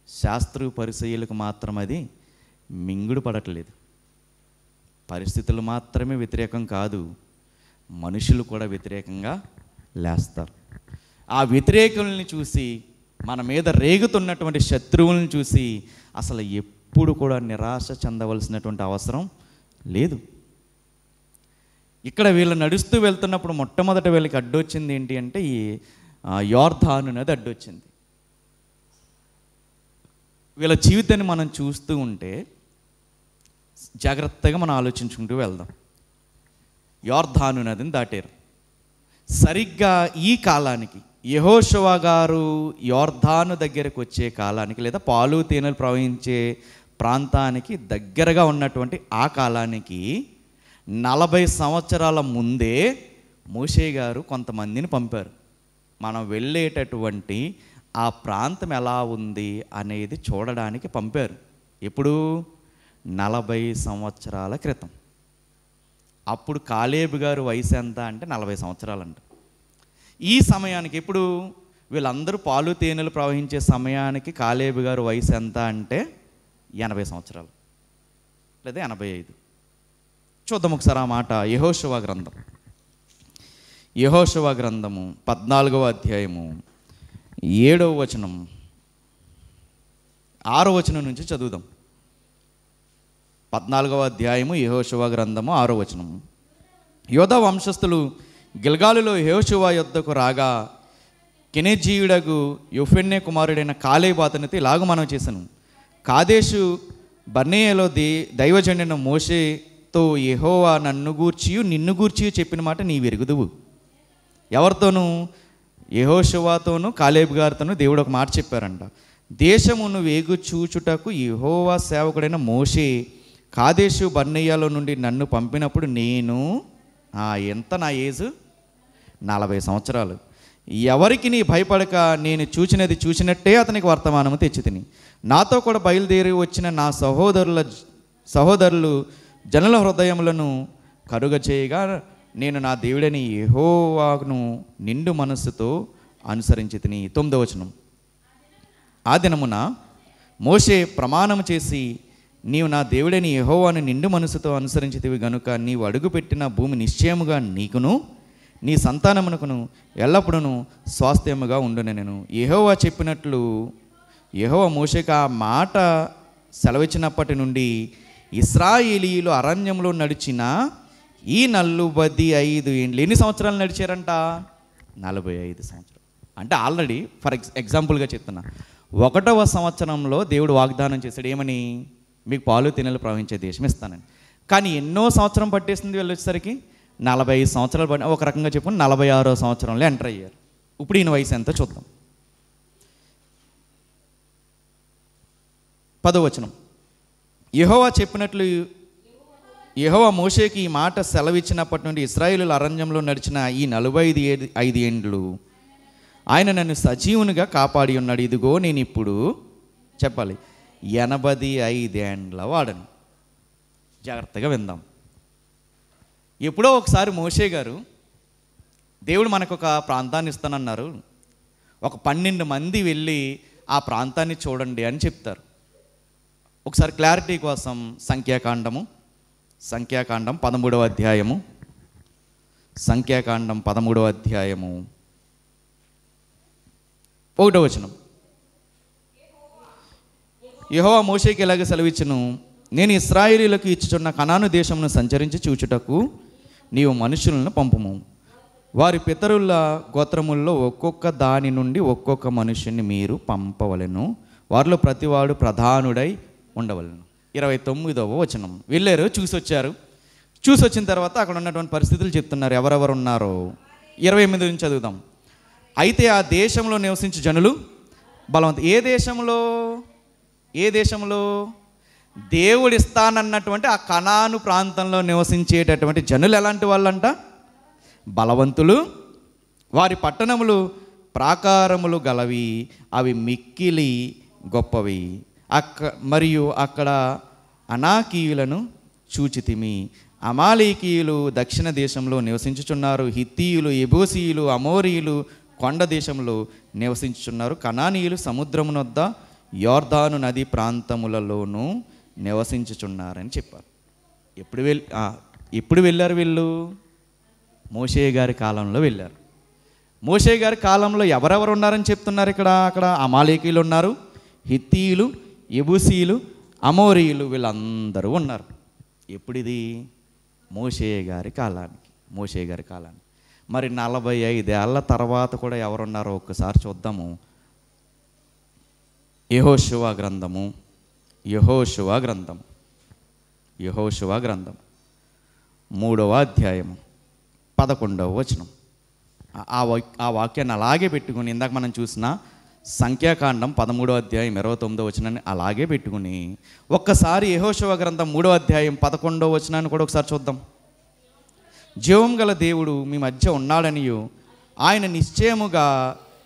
శాస్త్రు పరిసయ్యులకు మాత్రం అది మింగుడు పడట్లేదు. పరిస్థితులు మాత్రమే వ్యతిరేకం కాదు, మనుషులు కూడా వ్యతిరేకంగా లేస్తారు. ఆ వ్యతిరేకుల్ని చూసి, మన మీద రేగుతున్నటువంటి శత్రువులను చూసి అసలు ఎప్పుడు కూడా నిరాశ చెందవలసినటువంటి అవసరం లేదు. ఇక్కడ వీళ్ళు నడుస్తూ వెళ్తున్నప్పుడు మొట్టమొదట వీళ్ళకి అడ్డొచ్చింది ఏంటి అంటే, ఈ యోర్దాను నది అడ్డొచ్చింది. వీళ్ళ జీవితాన్ని మనం చూస్తూ ఉంటే జాగ్రత్తగా మనం ఆలోచించుకుంటూ వెళ్దాం. యోర్దాను నదిని దాటారు. సరిగ్గా ఈ కాలానికి, యెహోషువ గారు యోర్దాను దగ్గరకు వచ్చే కాలానికి, లేదా పాలు తేనెలు ప్రవహించే ప్రాంతానికి దగ్గరగా ఉన్నటువంటి ఆ కాలానికి 40 సంవత్సరాల ముందే మోషే గారు కొంతమందిని పంపారు. మనం వెళ్ళేటటువంటి ఆ ప్రాంతం ఎలా ఉంది అనేది చూడడానికి పంపారు. ఎప్పుడు? 40 సంవత్సరాల క్రితం. అప్పుడు కాలేబు గారు వయసు ఎంత అంటే 40 సంవత్సరాలంట. ఈ సమయానికి, ఇప్పుడు వీళ్ళందరూ పాలు తేనెలు ప్రవహించే సమయానికి కాలేబు గారు వయసు ఎంత అంటే 80 సంవత్సరాలు లేదా 85. చూద్దాం ఒకసారి ఆ మాట. యెహోషువ గ్రంథము 14వ అధ్యాయము 7వ వచనం 6వ వచనం నుంచి చదువుదాం. 14వ అధ్యాయము యెహోషువ గ్రంథము 6వ వచనం. యోధా వంశస్థులు గిల్గాలులో యెహోషువ యొద్దకు రాగా, కెనెజీయుడగు యోఫెన్నే కుమారుడైన కాలేబు అతనితో ఇలాగ మనం చేశాను. కాదేశు బర్నేయలో దైవజనుడైన మోషేతో యెహోవా నన్ను గూర్చియు నిన్ను గూర్చియు చెప్పిన మాట నీ వెరుగుదువు. ఎవరితోనూ? యెహోషువతోనూ కాలేబు గారితోనూ దేవుడు ఒక మాట చెప్పారంట. దేశమును వేగు చూచుటకు యెహోవా సేవకుడైన మోషే కాదేశు బర్నేయలో నుండి నన్ను పంపినప్పుడు నేను ఎంత, నా ఏజు 40 సంవత్సరాలు. ఎవరికి నీ భయపడక నేను చూచినట్టే అతనికి వర్తమానము తెచ్చి తిని, నాతో కూడా బయలుదేరి వచ్చిన నా సహోదరులు జనుల హృదయములను కరుగ చేయగా, నేను నా దేవుడని యెహోవాను నిండు మనస్సుతో అనుసరించి తిని. 9వ వచనం. ఆ దినమున మోషే ప్రమాణము చేసి, నీవు నా దేవుడని యెహోవాను నిండు మనసుతో అనుసరించితివి గనుక నీవు అడుగుపెట్టిన భూమి నిశ్చయముగా నీకును నీ సంతానమునకును ఎల్లప్పుడూ స్వాస్థ్యముగా ఉండును. నేను యెహోవా చెప్పినట్లు యెహోవా మోషేకు ఆ మాట సెలవిచ్చినప్పటి నుండి ఇశ్రాయేలీయులు అరణ్యంలో నడిచిన ఈ 45 ఏండ్లు. ఎన్ని సంవత్సరాలు నడిచారంట? 45 సంవత్సరాలు. అంటే ఆల్రెడీ ఫర్ ఎగ్జాంపుల్గా చెప్తున్నా, 1వ సంవత్సరంలో దేవుడు వాగ్దానం చేశాడు. ఏమని? మీకు పాలు తేనెలు ప్రవహించే దేశం ఇస్తానని. కానీ ఎన్నో సంవత్సరం పట్టేసింది వీళ్ళు వచ్చేసరికి? 45 సంవత్సరాలు పడి, ఒక రకంగా చెప్పుకుని 46వ సంవత్సరంలో ఎంటర్ అయ్యారు. ఇప్పుడు ఈయన వయసు ఎంత చూద్దాం. 10వ వచనం. యెహోవా చెప్పినట్లు యెహోవా మోషేకి ఈ మాట సెలవిచ్చినప్పటి నుండి ఇశ్రాయేలుల అరణ్యంలో నడిచిన ఈ 45 ఏండ్లు ఆయన నన్ను సజీవునిగా కాపాడి ఉన్నాడు. ఇదిగో నేను ఇప్పుడు చెప్పాలి 85 ఏండ్ల వాడను. జాగ్రత్తగా విందాం. ఎప్పుడో ఒకసారి మోషే గారు, దేవుడు మనకు ఒక ప్రాంతాన్ని ఇస్తానన్నారు, ఒక 12 మంది వెళ్ళి ఆ ప్రాంతాన్ని చూడండి అని చెప్తారు. ఒకసారి క్లారిటీ కోసం సంఖ్యాకాండం 13వ అధ్యాయము, సంఖ్యాకాండం 13వ అధ్యాయము 1వ వచనం. యెహోవా మోషేకి ఇలాగ సెలవిచ్చును, నేను ఇశ్రాయేలీయులకు ఇచ్చుచున్న కనాను దేశమును సంచరించి చూచుటకు నీవు మనుషులను పంపుము. వారి పితరుల గోత్రముల్లో ఒక్కొక్క దాని నుండి ఒక్కొక్క మనుషుని మీరు పంపవలెను. వారిలో ప్రతివాడు ప్రధానుడై ఉండవలెను. 29వ వచనం. వెళ్ళారు, చూసొచ్చారు. చూసొచ్చిన తర్వాత అక్కడ ఉన్నటువంటి పరిస్థితులు చెప్తున్నారు, ఎవరెవరు ఉన్నారో. 28 నుంచి చదువుదాం. అయితే ఆ దేశంలో నివసించే జనులు బలవంతం. ఏ దేశంలో దేవుడు ఇస్తానన్నటువంటి ఆ కనాను ప్రాంతంలో నివసించేటటువంటి జనులు ఎలాంటి వాళ్ళంట? బలవంతులు. వారి పట్టణములు ప్రాకారములు గలవి, అవి మిక్కిలి గొప్పవి. మరియు అక్కడ అనాకీయులను చూచితిమి. అమాలేకీయులు దక్షిణ దేశంలో నివసించుచున్నారు. హిత్తీయులు, ఎబూసీయులు, అమోరీయులు కొండ దేశంలో నివసించుచున్నారు. కనానీయులు సముద్రమునొద్ద యోర్దాను నది ప్రాంతములలోనూ నివసించుచున్నారని చెప్పారు. ఎప్పుడు వెళ్ళారు వీళ్ళు? మోషే గారి కాలంలో వెళ్ళారు. మోషే గారి కాలంలో ఎవరెవరు ఉన్నారని చెప్తున్నారు ఇక్కడ? అక్కడ అమాలేకీయులు ఉన్నారు, హిత్తీయులు, ఎబూసీయులు, అమోరీయులు, వీళ్ళందరూ ఉన్నారు. ఎప్పుడిది? మోషే గారి కాలానికి. మరి 45 ఏళ్ల తర్వాత కూడా ఎవరున్నారో ఒక్కసారి చూద్దాము. యెహోషువ గ్రంథం 3వ అధ్యాయము 11వ వచనం. ఆ వాక్యాన్ని అలాగే పెట్టుకుని, ఇందాక మనం చూసిన సంఖ్యాకాండం 13వ అధ్యాయం 29వ వచనాన్ని అలాగే పెట్టుకుని ఒక్కసారి యెహోషువ గ్రంథం 3వ అధ్యాయం 11వ వచనాన్ని కూడా ఒకసారి చూద్దాం. జీవం గల దేవుడు మీ మధ్య ఉన్నాడనియు, ఆయన నిశ్చయముగా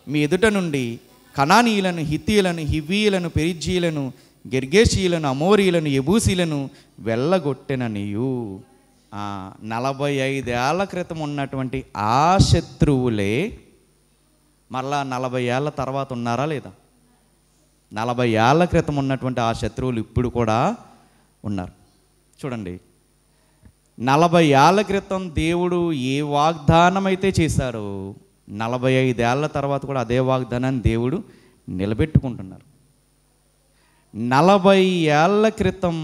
మీ ఎదుట నుండి కనానీయులను, హిత్తీయులను, హివ్వీయులను, పెరిజ్జీయులను, గెర్గేషీయులను, అమోరీయులను, ఎబూసీలను వెళ్ళగొట్టెననియు. 45 ఏళ్ల క్రితం ఉన్నటువంటి ఆ శత్రువులే మరలా 40 ఏళ్ల తర్వాత ఉన్నారా లేదా? 40 ఏళ్ల క్రితం ఉన్నటువంటి ఆ శత్రువులు ఇప్పుడు కూడా ఉన్నారు. చూడండి, 40 ఏళ్ల క్రితం దేవుడు ఏ వాగ్దానం అయితే చేశారో 45 ఏళ్ల తర్వాత కూడా అదే వాగ్దానాన్ని దేవుడు నిలబెట్టుకుంటున్నారు. 40 ఏళ్ల క్రితం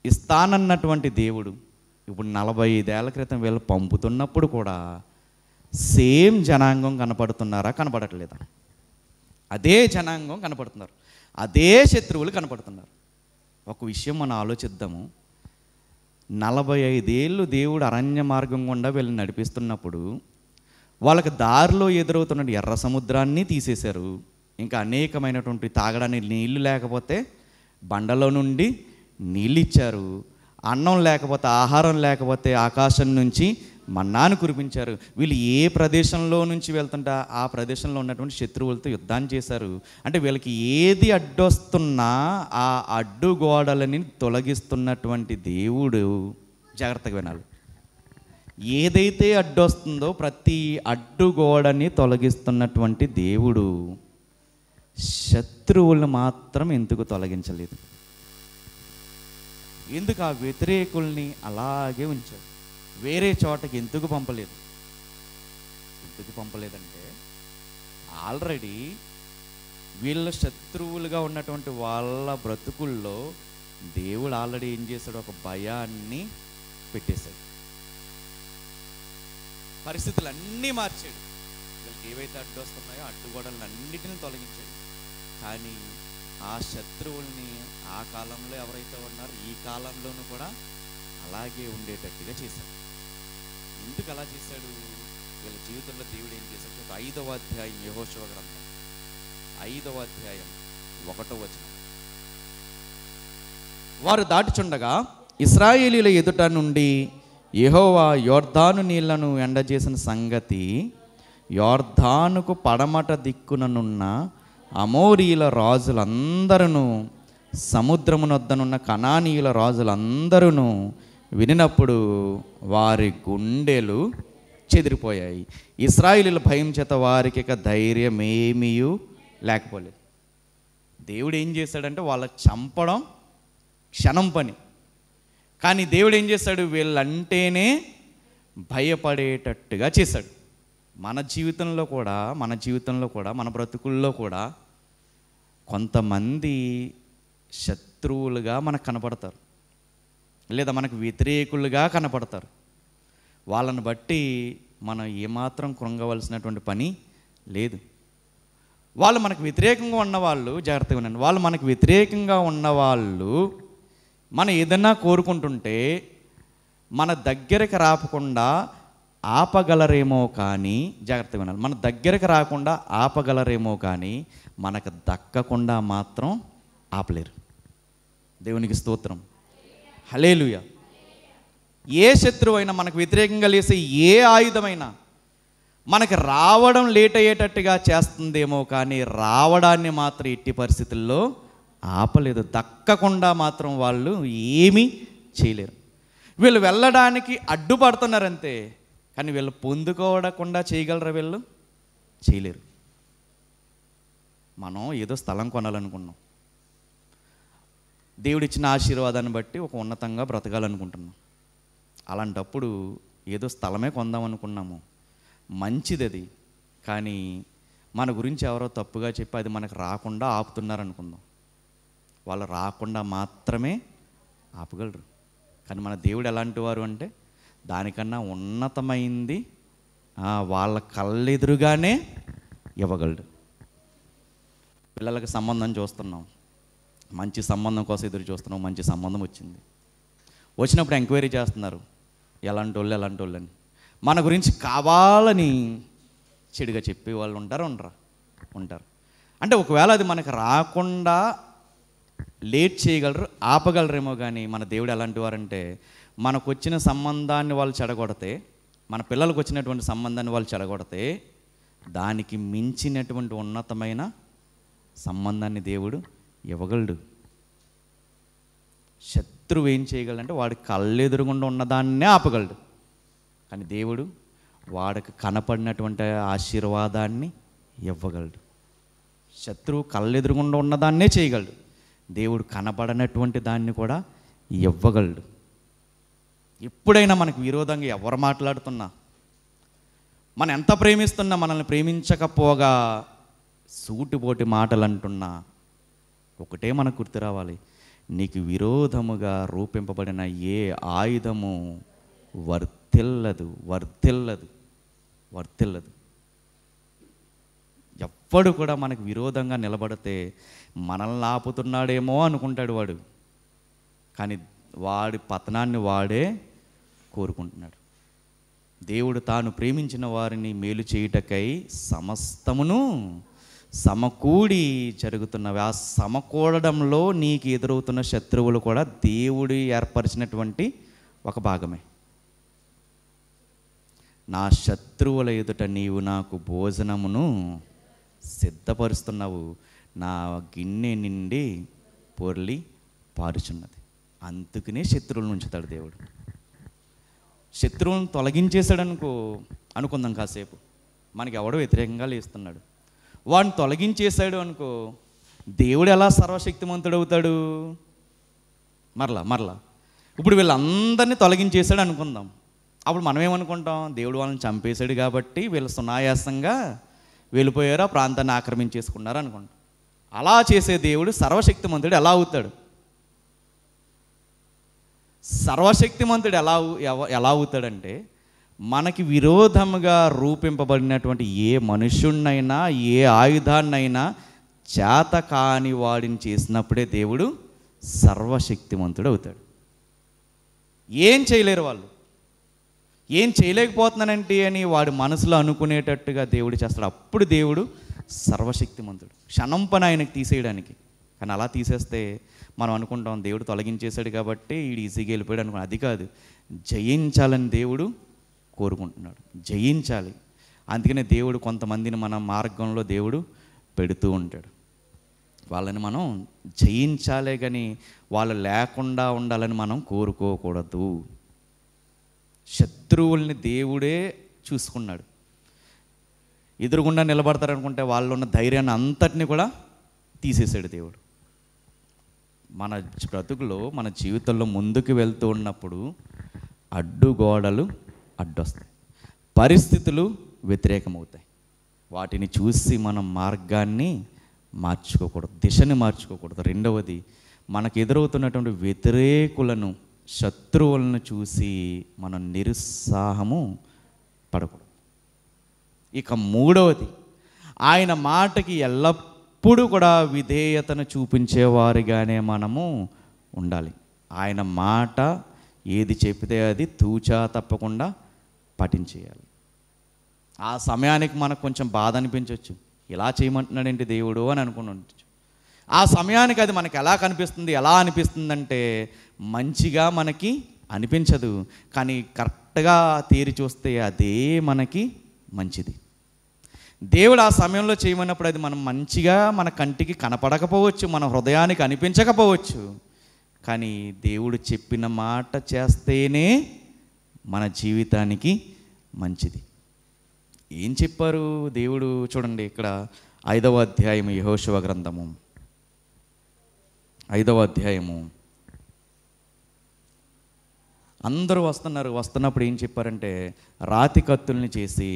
ఇస్తానన్నటువంటి దేవుడు ఇప్పుడు 45 ఏళ్ల క్రితం వీళ్ళు పంపుతున్నప్పుడు కూడా సేమ్ జనాంగం కనపడుతున్నారా? కనపడట్లేదా? అదే జనాంగం కనపడుతున్నారు, అదే శత్రువులు కనపడుతున్నారు. ఒక విషయం మనం ఆలోచిద్దాము. 45 ఏళ్ళు దేవుడు అరణ్య మార్గం గుండా వీళ్ళని నడిపిస్తున్నప్పుడు వాళ్ళకి దారిలో ఎదురవుతున్న ఎర్ర సముద్రాన్ని తీసేశారు. ఇంకా అనేకమైనటువంటి తాగడానికి నీళ్లు లేకపోతే బండలో నుండి నీళ్ళు ఇచ్చారు. అన్నం లేకపోతే, ఆహారం లేకపోతే ఆకాశం నుంచి మన్నాను కురిపించారు. వీళ్ళు ఏ ప్రదేశంలో నుంచి వెళ్తుంటే ఆ ప్రదేశంలో ఉన్నటువంటి శత్రువులతో యుద్ధాన్ని చేశారు. అంటే వీళ్ళకి ఏది అడ్డొస్తున్నా ఆ అడ్డుగోడలని తొలగిస్తున్నటువంటి దేవుడు, జాగ్రత్తగా వినాలి, ఏదైతే అడ్డొస్తుందో ప్రతి అడ్డుగోడని తొలగిస్తున్నటువంటి దేవుడు శత్రువులను మాత్రం ఎందుకు తొలగించలేదు? ఎందుకు ఆ వ్యతిరేకుల్ని అలాగే ఉంచాడు? వేరే చోటకి ఎందుకు పంపలేదు? ఎందుకు పంపలేదంటే ఆల్రెడీ వీళ్ళ శత్రువులుగా ఉన్నటువంటి వాళ్ళ బ్రతుకుల్లో దేవుడు ఆల్రెడీ ఏం చేశాడు? ఒక భయాన్ని పెట్టేశాడు. పరిస్థితులన్నీ మార్చాడు. వీళ్ళకి ఏవైతే అడ్డు వస్తున్నాయో అడ్డుగోడలను అన్నిటిని తొలగించాడు. కానీ ఆ శత్రువుల్ని ఆ కాలంలో ఎవరైతే ఉన్నారో ఈ కాలంలోనూ కూడా అలాగే ఉండేటట్టుగా చేశాడు. ఎందుకు అలా చేశాడు? వీళ్ళ జీవితంలో దేవుడు ఏం చేశాడు? 5వ అధ్యాయం యెహోషువ గ్రంథం 5వ అధ్యాయం 1వ వచనం. వారు దాటుచుండగా ఇశ్రాయేలీయుల ఎదుట నుండి యెహోవా యోర్దాను నీళ్లను ఎండజేసిన సంగతి యోర్దానుకు పడమట దిక్కుననున్న అమోరీయుల రాజులందరూ, సముద్రమునొద్దనున్న కనానీయుల రాజులందరూ వినినప్పుడు వారి గుండెలు చెదిరిపోయాయి. ఇశ్రాయేలీయుల భయం చేత వారికి ఇక ధైర్యమేమీ లేకపోలేదు. దేవుడు ఏం చేశాడంటే వాళ్ళకి చంపడం క్షణం పని. కానీ దేవుడు ఏం చేశాడు? వీళ్ళంటేనే భయపడేటట్టుగా చేశాడు. మన జీవితంలో కూడా మన బ్రతుకుల్లో కూడా కొంతమంది శత్రువులుగా మనకు కనపడతారు, లేదా మనకు వ్యతిరేకులుగా కనపడతారు. వాళ్ళని బట్టి మనం ఏమాత్రం కృంగవలసినటువంటి పని లేదు. వాళ్ళు మనకు వ్యతిరేకంగా ఉన్నవాళ్ళు, జాగ్రత్తగా ఉండండి, వాళ్ళు మనకు వ్యతిరేకంగా ఉన్నవాళ్ళు మనం ఏదన్నా కోరుకుంటుంటే మన దగ్గరకు రాకుండా ఆపగలరేమో కానీ, జాగ్రత్తగా వినాలి, మన దగ్గరకు రాకుండా ఆపగలరేమో కానీ మనకు దక్కకుండా మాత్రం ఆపలేరు. దేవునికి స్తోత్రం, హల్లెలూయా. ఏ శత్రువైనా, మనకు వ్యతిరేకంగా లేసే ఏ ఆయుధమైనా మనకు రావడం లేట్ అయ్యేటట్టుగా చేస్తుందేమో కానీ రావడాన్ని మాత్రం ఎట్టి పరిస్థితుల్లో ఆపలేదు. దక్కకుండా మాత్రం వాళ్ళు ఏమీ చేయలేరు. వీళ్ళు వెళ్ళడానికి అడ్డుపడుతున్నారంతే, కానీ వీళ్ళు పొందుకోవడకుండా చేయగలరా? వీళ్ళు చేయలేరు. మనం ఏదో స్థలం కొనాలనుకున్నాం, దేవుడిచ్చిన ఆశీర్వాదాన్ని బట్టి ఒక ఉన్నతంగా బ్రతకాలనుకుంటున్నాం. అలాంటప్పుడు ఏదో స్థలమే కొందాం అనుకున్నాము, మంచిది అది, కానీ మన గురించి ఎవరో తప్పుగా చెప్పి అది మనకు రాకుండా ఆపుతున్నారనుకుందాం. వాళ్ళు రాకుండా మాత్రమే ఆపగలరు. కానీ మన దేవుడు ఎలాంటి వారు అంటే దానికన్నా ఉన్నతమైంది వాళ్ళ కళ్ళెదురుగానే ఇవ్వగలడు. పిల్లలకి సంబంధం చూస్తున్నాం, మంచి సంబంధం కోసం ఎదురు చూస్తున్నాం, మంచి సంబంధం వచ్చింది. వచ్చినప్పుడు ఎంక్వైరీ చేస్తున్నారు, ఎలాంటి వాళ్ళు అని. మన గురించి కావాలని చెడుగా చెప్పే వాళ్ళు ఉంటారు. అంటే ఒకవేళ అది మనకు రాకుండా లేట్ చేయగలరు, ఆపగలరేమో. కానీ మన దేవుడు ఎలాంటి వారంటే మనకు వచ్చిన సంబంధాన్ని వాళ్ళు చెడగొడితే, మన పిల్లలకు వచ్చినటువంటి సంబంధాన్ని వాళ్ళు చెడగొడితే దానికి మించినటువంటి ఉన్నతమైన సంబంధాన్ని దేవుడు ఇవ్వగలడు. శత్రువు ఏం చేయగలడంటే వాడి కళ్ళెదురుగుండా ఉన్నదాన్నే ఆపగలడు. కానీ దేవుడు వాడికి కనపడినటువంటి ఆశీర్వాదాన్ని ఇవ్వగలడు. శత్రువు కళ్ళెదురుగుండా ఉన్నదాన్నే చేయగలడు, దేవుడు కనపడనటువంటి దాన్ని కూడా ఇవ్వగలడు. ఎప్పుడైనా మనకు విరోధంగా ఎవరు మాట్లాడుతున్నా, మనం ఎంత ప్రేమిస్తున్నా, మనల్ని ప్రేమించకపోగా సూటిపోటి మాటలు అంటున్నా ఒకటే మనకు గుర్తు రావాలి, నీకు విరోధముగా రూపింపబడిన ఏ ఆయుధము వర్తిల్లదు. ఎవ్వడు కూడా మనకు విరోధంగా నిలబడితే మనల్ని ఆపుతున్నాడేమో అనుకుంటాడు వాడు, కానీ వాడి పతనాన్ని వాడే కోరుకుంటున్నాడు. దేవుడు తాను ప్రేమించిన వారిని మేలు చేయుటకై సమస్తమును సమకూడి జరుగుతున్నవి. ఆ సమకూడడంలో నీకు ఎదురవుతున్న శత్రువులు కూడా దేవుడు ఏర్పరిచినటువంటి ఒక భాగమే. నా శత్రువుల ఎదుట నీవు నాకు భోజనమును సిద్ధపరుస్తున్నావు, నా గిన్నె నిండి పొర్లి పారుచున్నది. అందుకనే శత్రువులను ఉంచుతాడు దేవుడు. శత్రువులను తొలగించేశాడు అనుకుందాం కాసేపు, మనకి ఎవడో వ్యతిరేకంగా లేస్తున్నాడు, వాడిని తొలగించేశాడు అనుకో, దేవుడు ఎలా సర్వశక్తిమంతుడు అవుతాడు? మరలా ఇప్పుడు వీళ్ళందరినీ తొలగించేశాడు అనుకుందాం. అప్పుడు మనం ఏమనుకుంటాం? దేవుడు వాళ్ళని చంపేశాడు కాబట్టి వీళ్ళు సునాయాసంగా వెళ్ళిపోయారు, ఆ ప్రాంతాన్ని ఆక్రమించేసుకున్నారు అనుకుంటాం. అలా చేసే దేవుడు సర్వశక్తిమంతుడు ఎలా అవుతాడు? సర్వశక్తిమంతుడు ఎలా అవుతాడంటే మనకి విరోధముగా రూపింపబడినటువంటి ఏ మనుష్యుణ్ణైనా ఏ ఆయుధాన్నైనా చేత కాని వాడిని చేసినప్పుడే దేవుడు సర్వశక్తిమంతుడు అవుతాడు. ఏం చేయలేరు వాళ్ళు, ఏం చేయలేకపోతున్నానంటే అని వాడి మనసులో అనుకునేటట్టుగా దేవుడు చేస్తాడు. అప్పుడు దేవుడు సర్వశక్తిమంతుడు. క్షణం పని ఆయనకు తీసేయడానికి. కానీ అలా తీసేస్తే మనం అనుకుంటాం దేవుడు తొలగించేశాడు కాబట్టి వీడు ఈజీగా వెళ్ళిపోయాడు అనుకున్నాం. అది కాదు, జయించాలని దేవుడు కోరుకుంటున్నాడు, జయించాలి. అందుకనే దేవుడు కొంతమందిని మన మార్గంలో దేవుడు పెడుతూ ఉంటాడు. వాళ్ళని మనం జయించాలే కానీ వాళ్ళు లేకుండా ఉండాలని మనం కోరుకోకూడదు. శత్రువుల్ని దేవుడే చూసుకున్నాడు. ఎదురుగుండా నిలబడతారనుకుంటే వాళ్ళు ఉన్న ధైర్యాన్ని అంతటిని కూడా తీసేశాడు దేవుడు. మన బ్రతుకులో మన జీవితంలో ముందుకు వెళ్తూ ఉన్నప్పుడు అడ్డుగోడలు అడ్డొస్తాయి, పరిస్థితులు వ్యతిరేకమవుతాయి. వాటిని చూసి మనం మార్గాన్ని మార్చుకోకూడదు, దిశని మార్చుకోకూడదు. రెండవది, మనకు ఎదురవుతున్నటువంటి వ్యతిరేకులను, శత్రువులను చూసి మనం నిరుత్సాహము పడకూడదు. ఇక మూడవది, ఆయన మాటకి ఎల్లప్పుడూ కూడా విధేయతను చూపించేవారిగానే మనము ఉండాలి. ఆయన మాట ఏది చెప్తే అది తూచా తప్పకుండా పాటించేయాలి. ఆ సమయానికి మనకు కొంచెం బాధ అనిపించవచ్చు, ఇలా చేయమంటున్నాడేంటి దేవుడు అని అనుకుని ఉండొచ్చు. ఆ సమయానికి అది మనకి ఎలా కనిపిస్తుంది, ఎలా అనిపిస్తుందంటే మంచిగా మనకి అనిపించదు, కానీ కరెక్ట్గా తీరి చూస్తే అదే మనకి మంచిది. దేవుడు ఆ సమయంలో చేయమన్నప్పుడు అది మనం మంచిగా మన కంటికి కనపడకపోవచ్చు, మన హృదయానికి అనిపించకపోవచ్చు, కానీ దేవుడు చెప్పిన మాట చేస్తేనే మన జీవితానికి మంచిది. ఏం చెప్పారు దేవుడు? చూడండి, ఇక్కడ 5వ అధ్యాయము, యెహోషువ గ్రంథము 5వ అధ్యాయము. అందరూ వస్తున్నప్పుడు ఏం చెప్పారంటే, రాతి కత్తుల్ని చేసి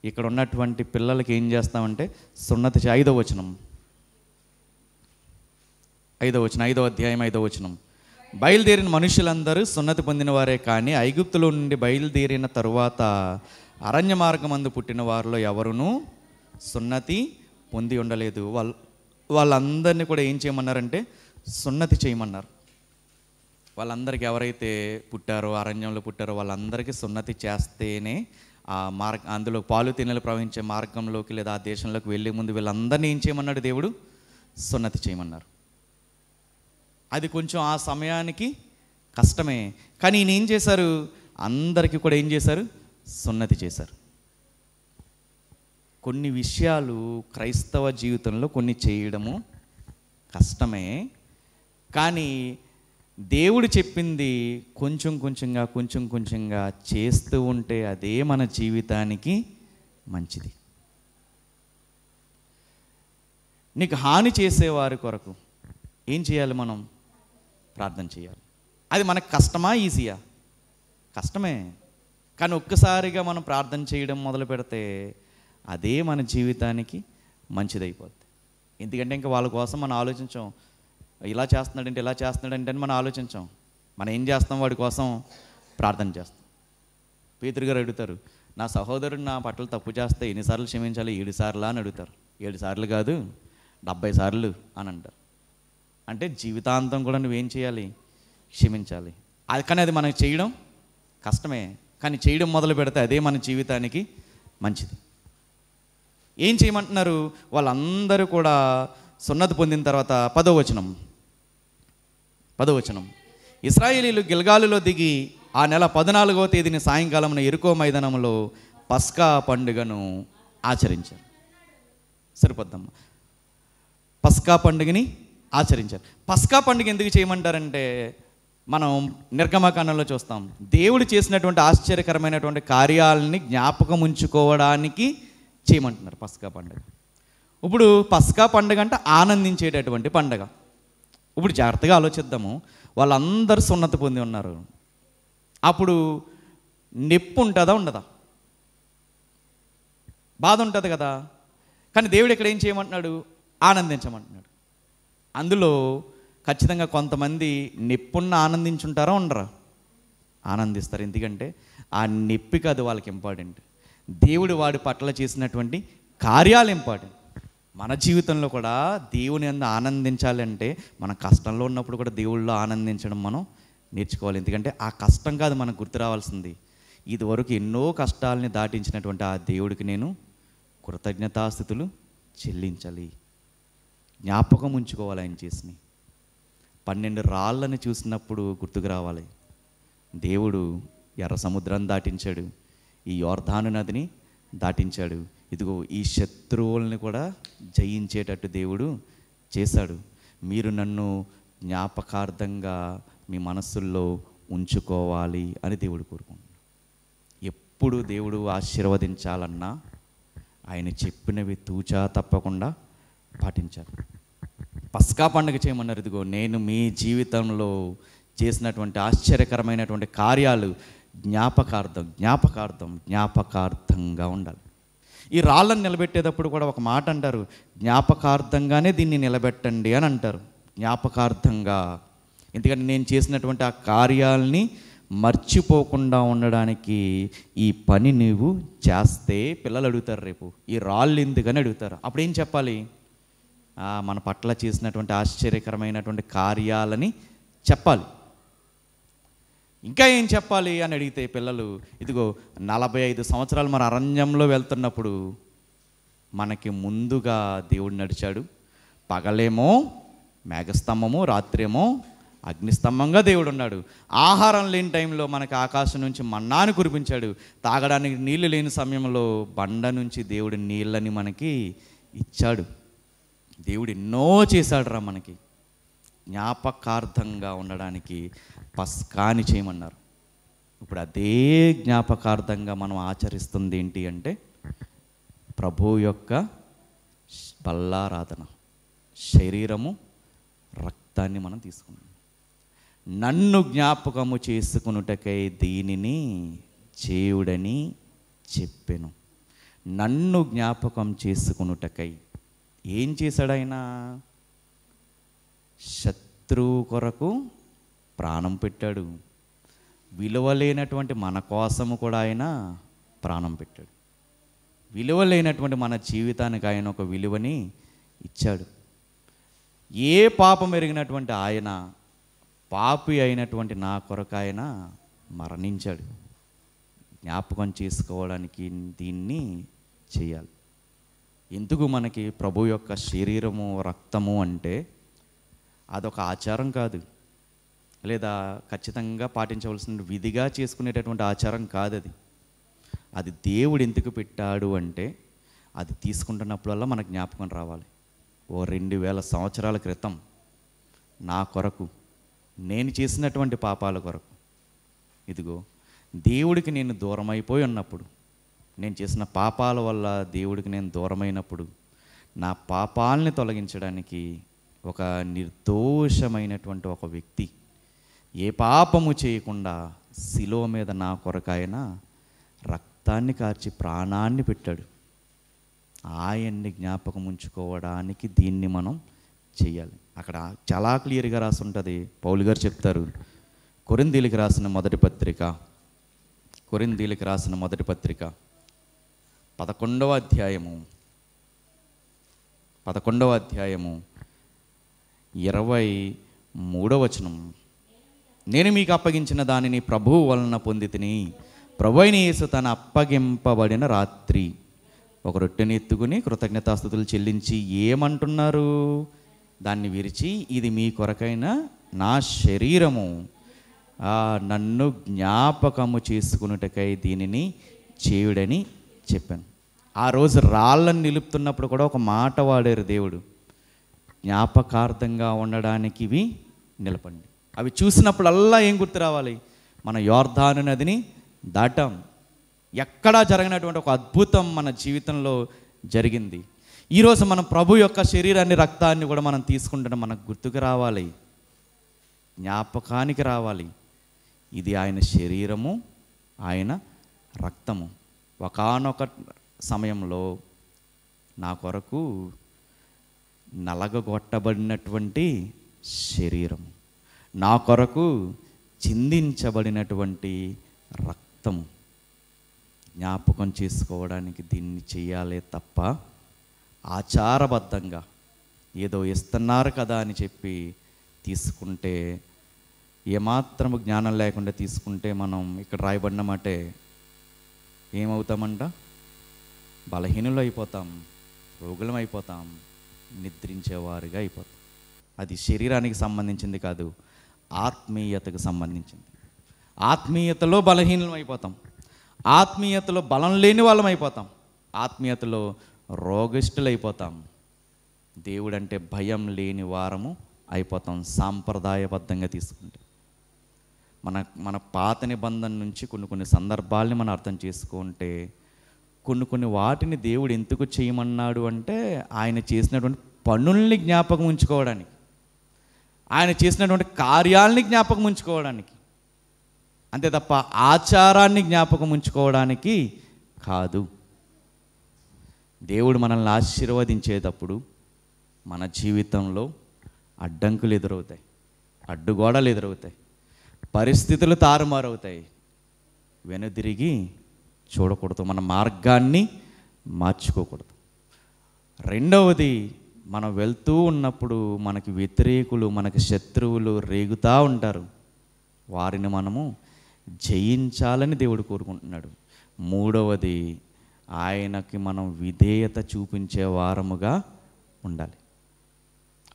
ఇక్కడ ఉన్నటువంటి పిల్లలకి ఏం చేస్తామంటే సున్నతి 5వ వచనం, 5వ అధ్యాయం 5వ వచనం. బయలుదేరిన మనుషులందరూ సున్నతి పొందిన వారే, కానీ ఐగుప్తులో నుండి బయలుదేరిన తరువాత అరణ్య మార్గమందు పుట్టిన వారిలో ఎవరునూ సున్నతి పొంది ఉండలేదు. వాళ్ళందరినీ కూడా ఏం చేయమన్నారంటే సున్నతి చేయమన్నారు. వాళ్ళందరికీ ఎవరైతే పుట్టారో, అరణ్యంలో పుట్టారో వాళ్ళందరికీ సున్నతి చేస్తేనే ఆ అందులో పాలు తేనెలు ప్రవహించే మార్గంలోకి లేదా ఆ దేశంలోకి వెళ్ళే ముందు వీళ్ళందరినీ ఏం చేయమన్నాడు దేవుడు? సున్నతి చేయమన్నారు. అది కొంచెం ఆ సమయానికి కష్టమే, కానీ ఈయన ఏం చేశారు? అందరికీ కూడా ఏం చేశారు? సున్నతి చేశారు. కొన్ని విషయాలు క్రైస్తవ జీవితంలో కొన్ని చేయడము కష్టమే, కానీ దేవుడు చెప్పింది కొంచెం కొంచెంగా చేస్తూ ఉంటే అదే మన జీవితానికి మంచిది. నీకు హాని చేసేవారి కొరకు ఏం చేయాలి? మనం ప్రార్థన చేయాలి. అది మనకు కష్టమా, ఈజీయా? కష్టమే, కానీ ఒక్కసారిగా మనం ప్రార్థన చేయడం మొదలు పెడితే అదే మన జీవితానికి మంచిదైపోద్ది. ఎందుకంటే ఇంకా వాళ్ళ కోసం మనం ఆలోచించాం, ఇలా చేస్తున్నాడంటే ఇలా చేస్తున్నాడంటే అని మనం ఆలోచించాం. మనం ఏం చేస్తాం? వాడి కోసం ప్రార్థన చేస్తాం. పేతురు గారు అడుగుతారు, నా సహోదరుడు నా పట్ల తప్పు చేస్తే ఎన్నిసార్లు క్షమించాలి? 7 సార్లు అని అడుగుతారు. 7 సార్లు కాదు, 70 సార్లు అని అంటారు. అంటే జీవితాంతం కూడా నువ్వేం చేయాలి? క్షమించాలి. కానీ అది మనకు చేయడం కష్టమే, కానీ చేయడం మొదలు పెడితే అదే మన జీవితానికి మంచిది. ఏం చేయమంటున్నారు? వాళ్ళందరూ కూడా సున్నతి పొందిన తర్వాత 10వ వచనం, ఇశ్రాయేలీలు గిల్గాలులో దిగి ఆ నెల 14వ తేదీని సాయంకాలమున యెరికో మైదానంలో పస్కా పండుగను ఆచరించారు. సరిపోద్దమ్మా, పస్కా పండుగని ఆచరించారు. పస్కా పండుగ ఎందుకు చేయమంటారంటే, మనం నిర్గమకాండంలో చూస్తాం, దేవుడు చేసినటువంటి ఆశ్చర్యకరమైనటువంటి కార్యాలని జ్ఞాపకం ఉంచుకోవడానికి చేయమంటున్నారు పస్కా పండుగ. ఇప్పుడు పస్కా పండుగ అంటే ఆనందించేటటువంటి పండుగ. ఇప్పుడు జాగ్రత్తగా ఆలోచిద్దాము. వాళ్ళందరూ సున్నతి పొంది ఉన్నారు. అప్పుడు నొప్పి ఉంటుందా, ఉండదా? బాధ ఉంటుంది కదా. కానీ దేవుడు ఇక్కడ ఏం చేయమంటున్నాడు? ఆనందించమంటున్నాడు. అందులో ఖచ్చితంగా కొంతమంది నొప్పున్న ఆనందించుంటారా, ఉండరా? ఆనందిస్తారు. ఎందుకంటే ఆ నొప్పి కాదు వాళ్ళకి ఇంపార్టెంట్, దేవుడు వాడి పట్ల చేసినటువంటి కార్యాలు ఇంపార్టెంట్. మన జీవితంలో కూడా దేవుని యందు ఆనందించాలంటే మన కష్టంలో ఉన్నప్పుడు కూడా దేవుళ్ళలో ఆనందించడం మనం నేర్చుకోవాలి. ఎందుకంటే ఆ కష్టం కాదు మనకు గుర్తు రావాల్సింది, ఇదివరకు ఎన్నో కష్టాలని దాటించినటువంటి ఆ దేవుడికి నేను కృతజ్ఞతాస్థుతులు చెల్లించాలి, జ్ఞాపకం ఉంచుకోవాలి. ఆయన చేసిన 12 రాళ్ళని చూసినప్పుడు గుర్తుకు రావాలి, దేవుడు ఎర్ర సముద్రం దాటించాడు, ఈ యోర్దాను నదిని దాటించాడు, ఇదిగో ఈ శత్రువుల్ని కూడా జయించేటట్టు దేవుడు చేశాడు. మీరు నన్ను జ్ఞాపకార్థంగా మీ మనస్సుల్లో ఉంచుకోవాలి అని దేవుడు కోరుకుంటున్నాడు. ఎప్పుడు దేవుడు ఆశీర్వదించాలన్నా ఆయన చెప్పినవి తూచా తప్పకుండా పాటించాలి. పస్కా పండుగ చేయమన్నారు. ఇదిగో నేను మీ జీవితంలో చేసినటువంటి ఆశ్చర్యకరమైనటువంటి కార్యాలు జ్ఞాపకార్థంగా ఉండాలి. ఈ రాళ్ళను నిలబెట్టేటప్పుడు కూడా ఒక మాట అంటారు, జ్ఞాపకార్థంగానే దీన్ని నిలబెట్టండి అని అంటారు. జ్ఞాపకార్థంగా. ఎందుకంటే నేను చేసినటువంటి ఆ కార్యాలని మర్చిపోకుండా ఉండడానికి ఈ పని నీవు చేస్తే పిల్లలు అడుగుతారు, రేపు ఈ రాళ్ళు ఎందుకని అడుగుతారు. అప్పుడేం చెప్పాలి? మన పట్ల చేసినటువంటి ఆశ్చర్యకరమైనటువంటి కార్యాలని చెప్పాలి. ఇంకా ఏం చెప్పాలి అని అడిగితే పిల్లలు, ఇదిగో 45 సంవత్సరాలు మన అరణ్యంలో వెళ్తున్నప్పుడు మనకి ముందుగా దేవుడు నడిచాడు. పగలేమో మేఘస్తంభము, రాత్రేమో అగ్నిస్తంభంగా దేవుడు ఉన్నాడు. ఆహారం లేని టైంలో మనకి ఆకాశం నుంచి మన్నాను కురిపించాడు. తాగడానికి నీళ్లు లేని సమయంలో బండ నుంచి దేవుడు నీళ్ళని మనకి ఇచ్చాడు. దేవుడు ఎన్నో చేశాడు మనకి. జ్ఞాపకార్థంగా ఉండడానికి పస్కాని చేయమన్నారు. ఇప్పుడు అదే జ్ఞాపకార్థంగా మనం ఆచరిస్తుంది ఏంటి అంటే ప్రభు యొక్క బల్లారాధన, శరీరము రక్తాన్ని మనం తీసుకున్నాం. నన్ను జ్ఞాపకము చేసుకునుటకై దీనిని చేయుడని చెప్పెను. నన్ను జ్ఞాపకం చేసుకునుటకై ఏం చేశాడు ఆయన? శత్రువు కొరకు ప్రాణం పెట్టాడు. విలువ లేనటువంటి మన కోసము కూడా ఆయన ప్రాణం పెట్టాడు. విలువ లేనటువంటి మన జీవితానికి ఆయన ఒక విలువని ఇచ్చాడు. ఏ పాపం ఎరిగినటువంటి ఆయన పాపి అయినటువంటి నా కొరకు ఆయన మరణించాడు. జ్ఞాపకం చేసుకోవడానికి దీన్ని చేయాలి. ఎందుకు మనకి ప్రభు యొక్క శరీరము రక్తము అంటే అదొక ఆచారం కాదు, లేదా ఖచ్చితంగా పాటించవలసిన విధిగా చేసుకునేటటువంటి ఆచారం కాదు. అది దేవుడు ఎందుకు పెట్టాడు అంటే అది తీసుకుంటున్నప్పుడల్లా మన జ్ఞాపకం రావాలి. 2000 సంవత్సరాల క్రితం నా కొరకు, నేను చేసినటువంటి పాపాల కొరకు, ఇదిగో దేవుడికి నేను దూరం అయిపోయి ఉన్నప్పుడు, నేను చేసిన పాపాల వల్ల దేవుడికి నేను దూరమైనప్పుడు నా పాపాలని తొలగించడానికి ఒక నిర్దోషమైనటువంటి ఒక వ్యక్తి ఏ పాపము చేయకుండా శిలువ మీద నా కొరకు ఆయన రక్తాన్ని కార్చి ప్రాణాన్ని పెట్టాడు. ఆయన్ని జ్ఞాపకం ఉంచుకోవడానికి దీన్ని మనం చేయాలి. అక్కడ చాలా క్లియర్గా రాసి ఉంటుంది. పౌలు గారు చెప్తారు, కొరింథీయులకు రాసిన మొదటి పత్రిక 11వ అధ్యాయము 23వ వచనం. నేను మీకు అప్పగించిన దానిని ప్రభువు వలన పొంది తిని, ప్రభువైన యేసు తన అప్పగింపబడిన రాత్రి ఒక రొట్టెని ఎత్తుకుని కృతజ్ఞతాస్తుతులు చెల్లించి ఏమంటున్నారు? దాన్ని విరిచి, ఇది మీ కొరకైన నా శరీరము, నన్ను జ్ఞాపకము చేసుకున్నటకై దీనిని చేయుడని చెప్పాను. ఆ రోజు రాళ్ళని నిలుపుతున్నప్పుడు కూడా ఒక మాట వాడారు దేవుడు, జ్ఞాపకార్థంగా ఉండడానికి ఇవి నిలపండి. అవి చూసినప్పుడల్లా ఏం గుర్తు రావాలి? మన యోర్దాను నదిని దాటాం. ఎక్కడా జరగనటువంటి ఒక అద్భుతం మన జీవితంలో జరిగింది. ఈరోజు మనం ప్రభు యొక్క శరీరాన్ని, రక్తాన్ని కూడా మనం తీసుకుంటున్నాం. మనకు గుర్తుకు రావాలి, జ్ఞాపకానికి రావాలి. ఇది ఆయన శరీరము, ఆయన రక్తము. ఒకానొక సమయంలో నా కొరకు నలగగొట్టబడినటువంటి శరీరము, నా కొరకు చిందించబడినటువంటి రక్తము. జ్ఞాపకం చేసుకోవడానికి దీన్ని చేయాలే తప్ప ఆచారబద్ధంగా ఏదో ఇస్తున్నారు కదా అని చెప్పి తీసుకుంటే, ఏమాత్రము జ్ఞానం లేకుండా తీసుకుంటే మనం ఇక్కడ రాయబడిన మాటే ఏమవుతామంట? బలహీనులు అయిపోతాం, రోగులం అయిపోతాం, నిద్రించేవారుగా అయిపోతాం. అది శరీరానికి సంబంధించింది కాదు, ఆత్మీయతకు సంబంధించింది. ఆత్మీయతలో బలహీనం అయిపోతాం, ఆత్మీయతలో బలం లేని వాళ్ళం అయిపోతాం, ఆత్మీయతలో రోగిష్ఠులు అయిపోతాం. దేవుడంటే భయం లేని వారము అయిపోతాం సాంప్రదాయబద్ధంగా తీసుకుంటే. మన పాత నిబంధన నుంచి కొన్ని సందర్భాల్ని మనం అర్థం చేసుకుంటే, కొన్ని వాటిని దేవుడు ఎందుకు చేయమన్నాడు అంటే ఆయన చేసినటువంటి పనుల్ని జ్ఞాపకం ఉంచుకోవడానికి, ఆయన చేసినటువంటి కార్యాలని జ్ఞాపకం ఉంచుకోవడానికి, అంతే తప్ప ఆచారాన్ని జ్ఞాపకం ఉంచుకోవడానికి కాదు. దేవుడు మనల్ని ఆశీర్వదించేటప్పుడు మన జీవితంలో అడ్డంకులు ఎదురవుతాయి, అడ్డుగోడలు ఎదురవుతాయి, పరిస్థితులు తారుమారవుతాయి. వెనుదిరిగి చూడకూడదు, మన మార్గాన్ని మార్చుకోకూడదు. రెండవది, మనం వెళ్తూ ఉన్నప్పుడు మనకి వ్యతిరేకులు, మనకి శత్రువులు రేగుతూ ఉంటారు. వారిని మనము జయించాలని దేవుడు కోరుకుంటున్నాడు. మూడవది, ఆయనకి మనం విధేయత చూపించే వారముగా ఉండాలి.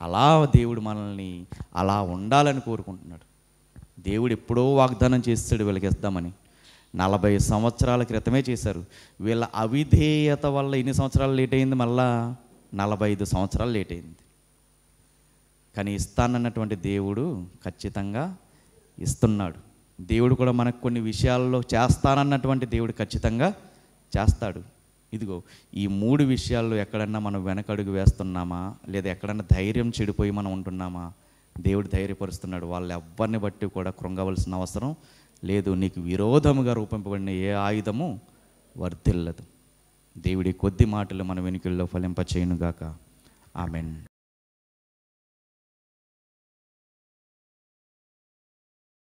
అలా దేవుడు మనల్ని అలా ఉండాలని కోరుకుంటున్నాడు. దేవుడు ఎప్పుడో వాగ్దానం చేస్తాడు వెలిగిస్తామని. 40 సంవత్సరాల క్రితమే చేశారు. వీళ్ళ అవిధేయత వల్ల ఎన్ని సంవత్సరాలు లేట్ అయింది? మళ్ళా 45 సంవత్సరాలు లేట్ అయింది. కానీ ఇస్తానన్నటువంటి దేవుడు ఖచ్చితంగా ఇస్తున్నాడు. దేవుడు కూడా మనకు కొన్ని విషయాల్లో చేస్తానన్నటువంటి దేవుడు ఖచ్చితంగా చేస్తాడు. ఇదిగో ఈ 3 విషయాల్లో ఎక్కడన్నా మనం వెనకడుగు వేస్తున్నామా, లేదా ఎక్కడన్నా ధైర్యం చెడిపోయి మనం ఉంటున్నామా? దేవుడు ధైర్యపరుస్తున్నాడు. వాళ్ళు ఎవ్వరిని బట్టి కూడా కృంగవలసిన అవసరం లేదు. నీకు విరోధముగా రూపింపబడిన ఏ ఆయుధము వర్ధిల్లదు. దేవుడి కొద్ది మాటలు మన వెనుకల్లో ఫలింపచేయునుగాక. ఆమెన్.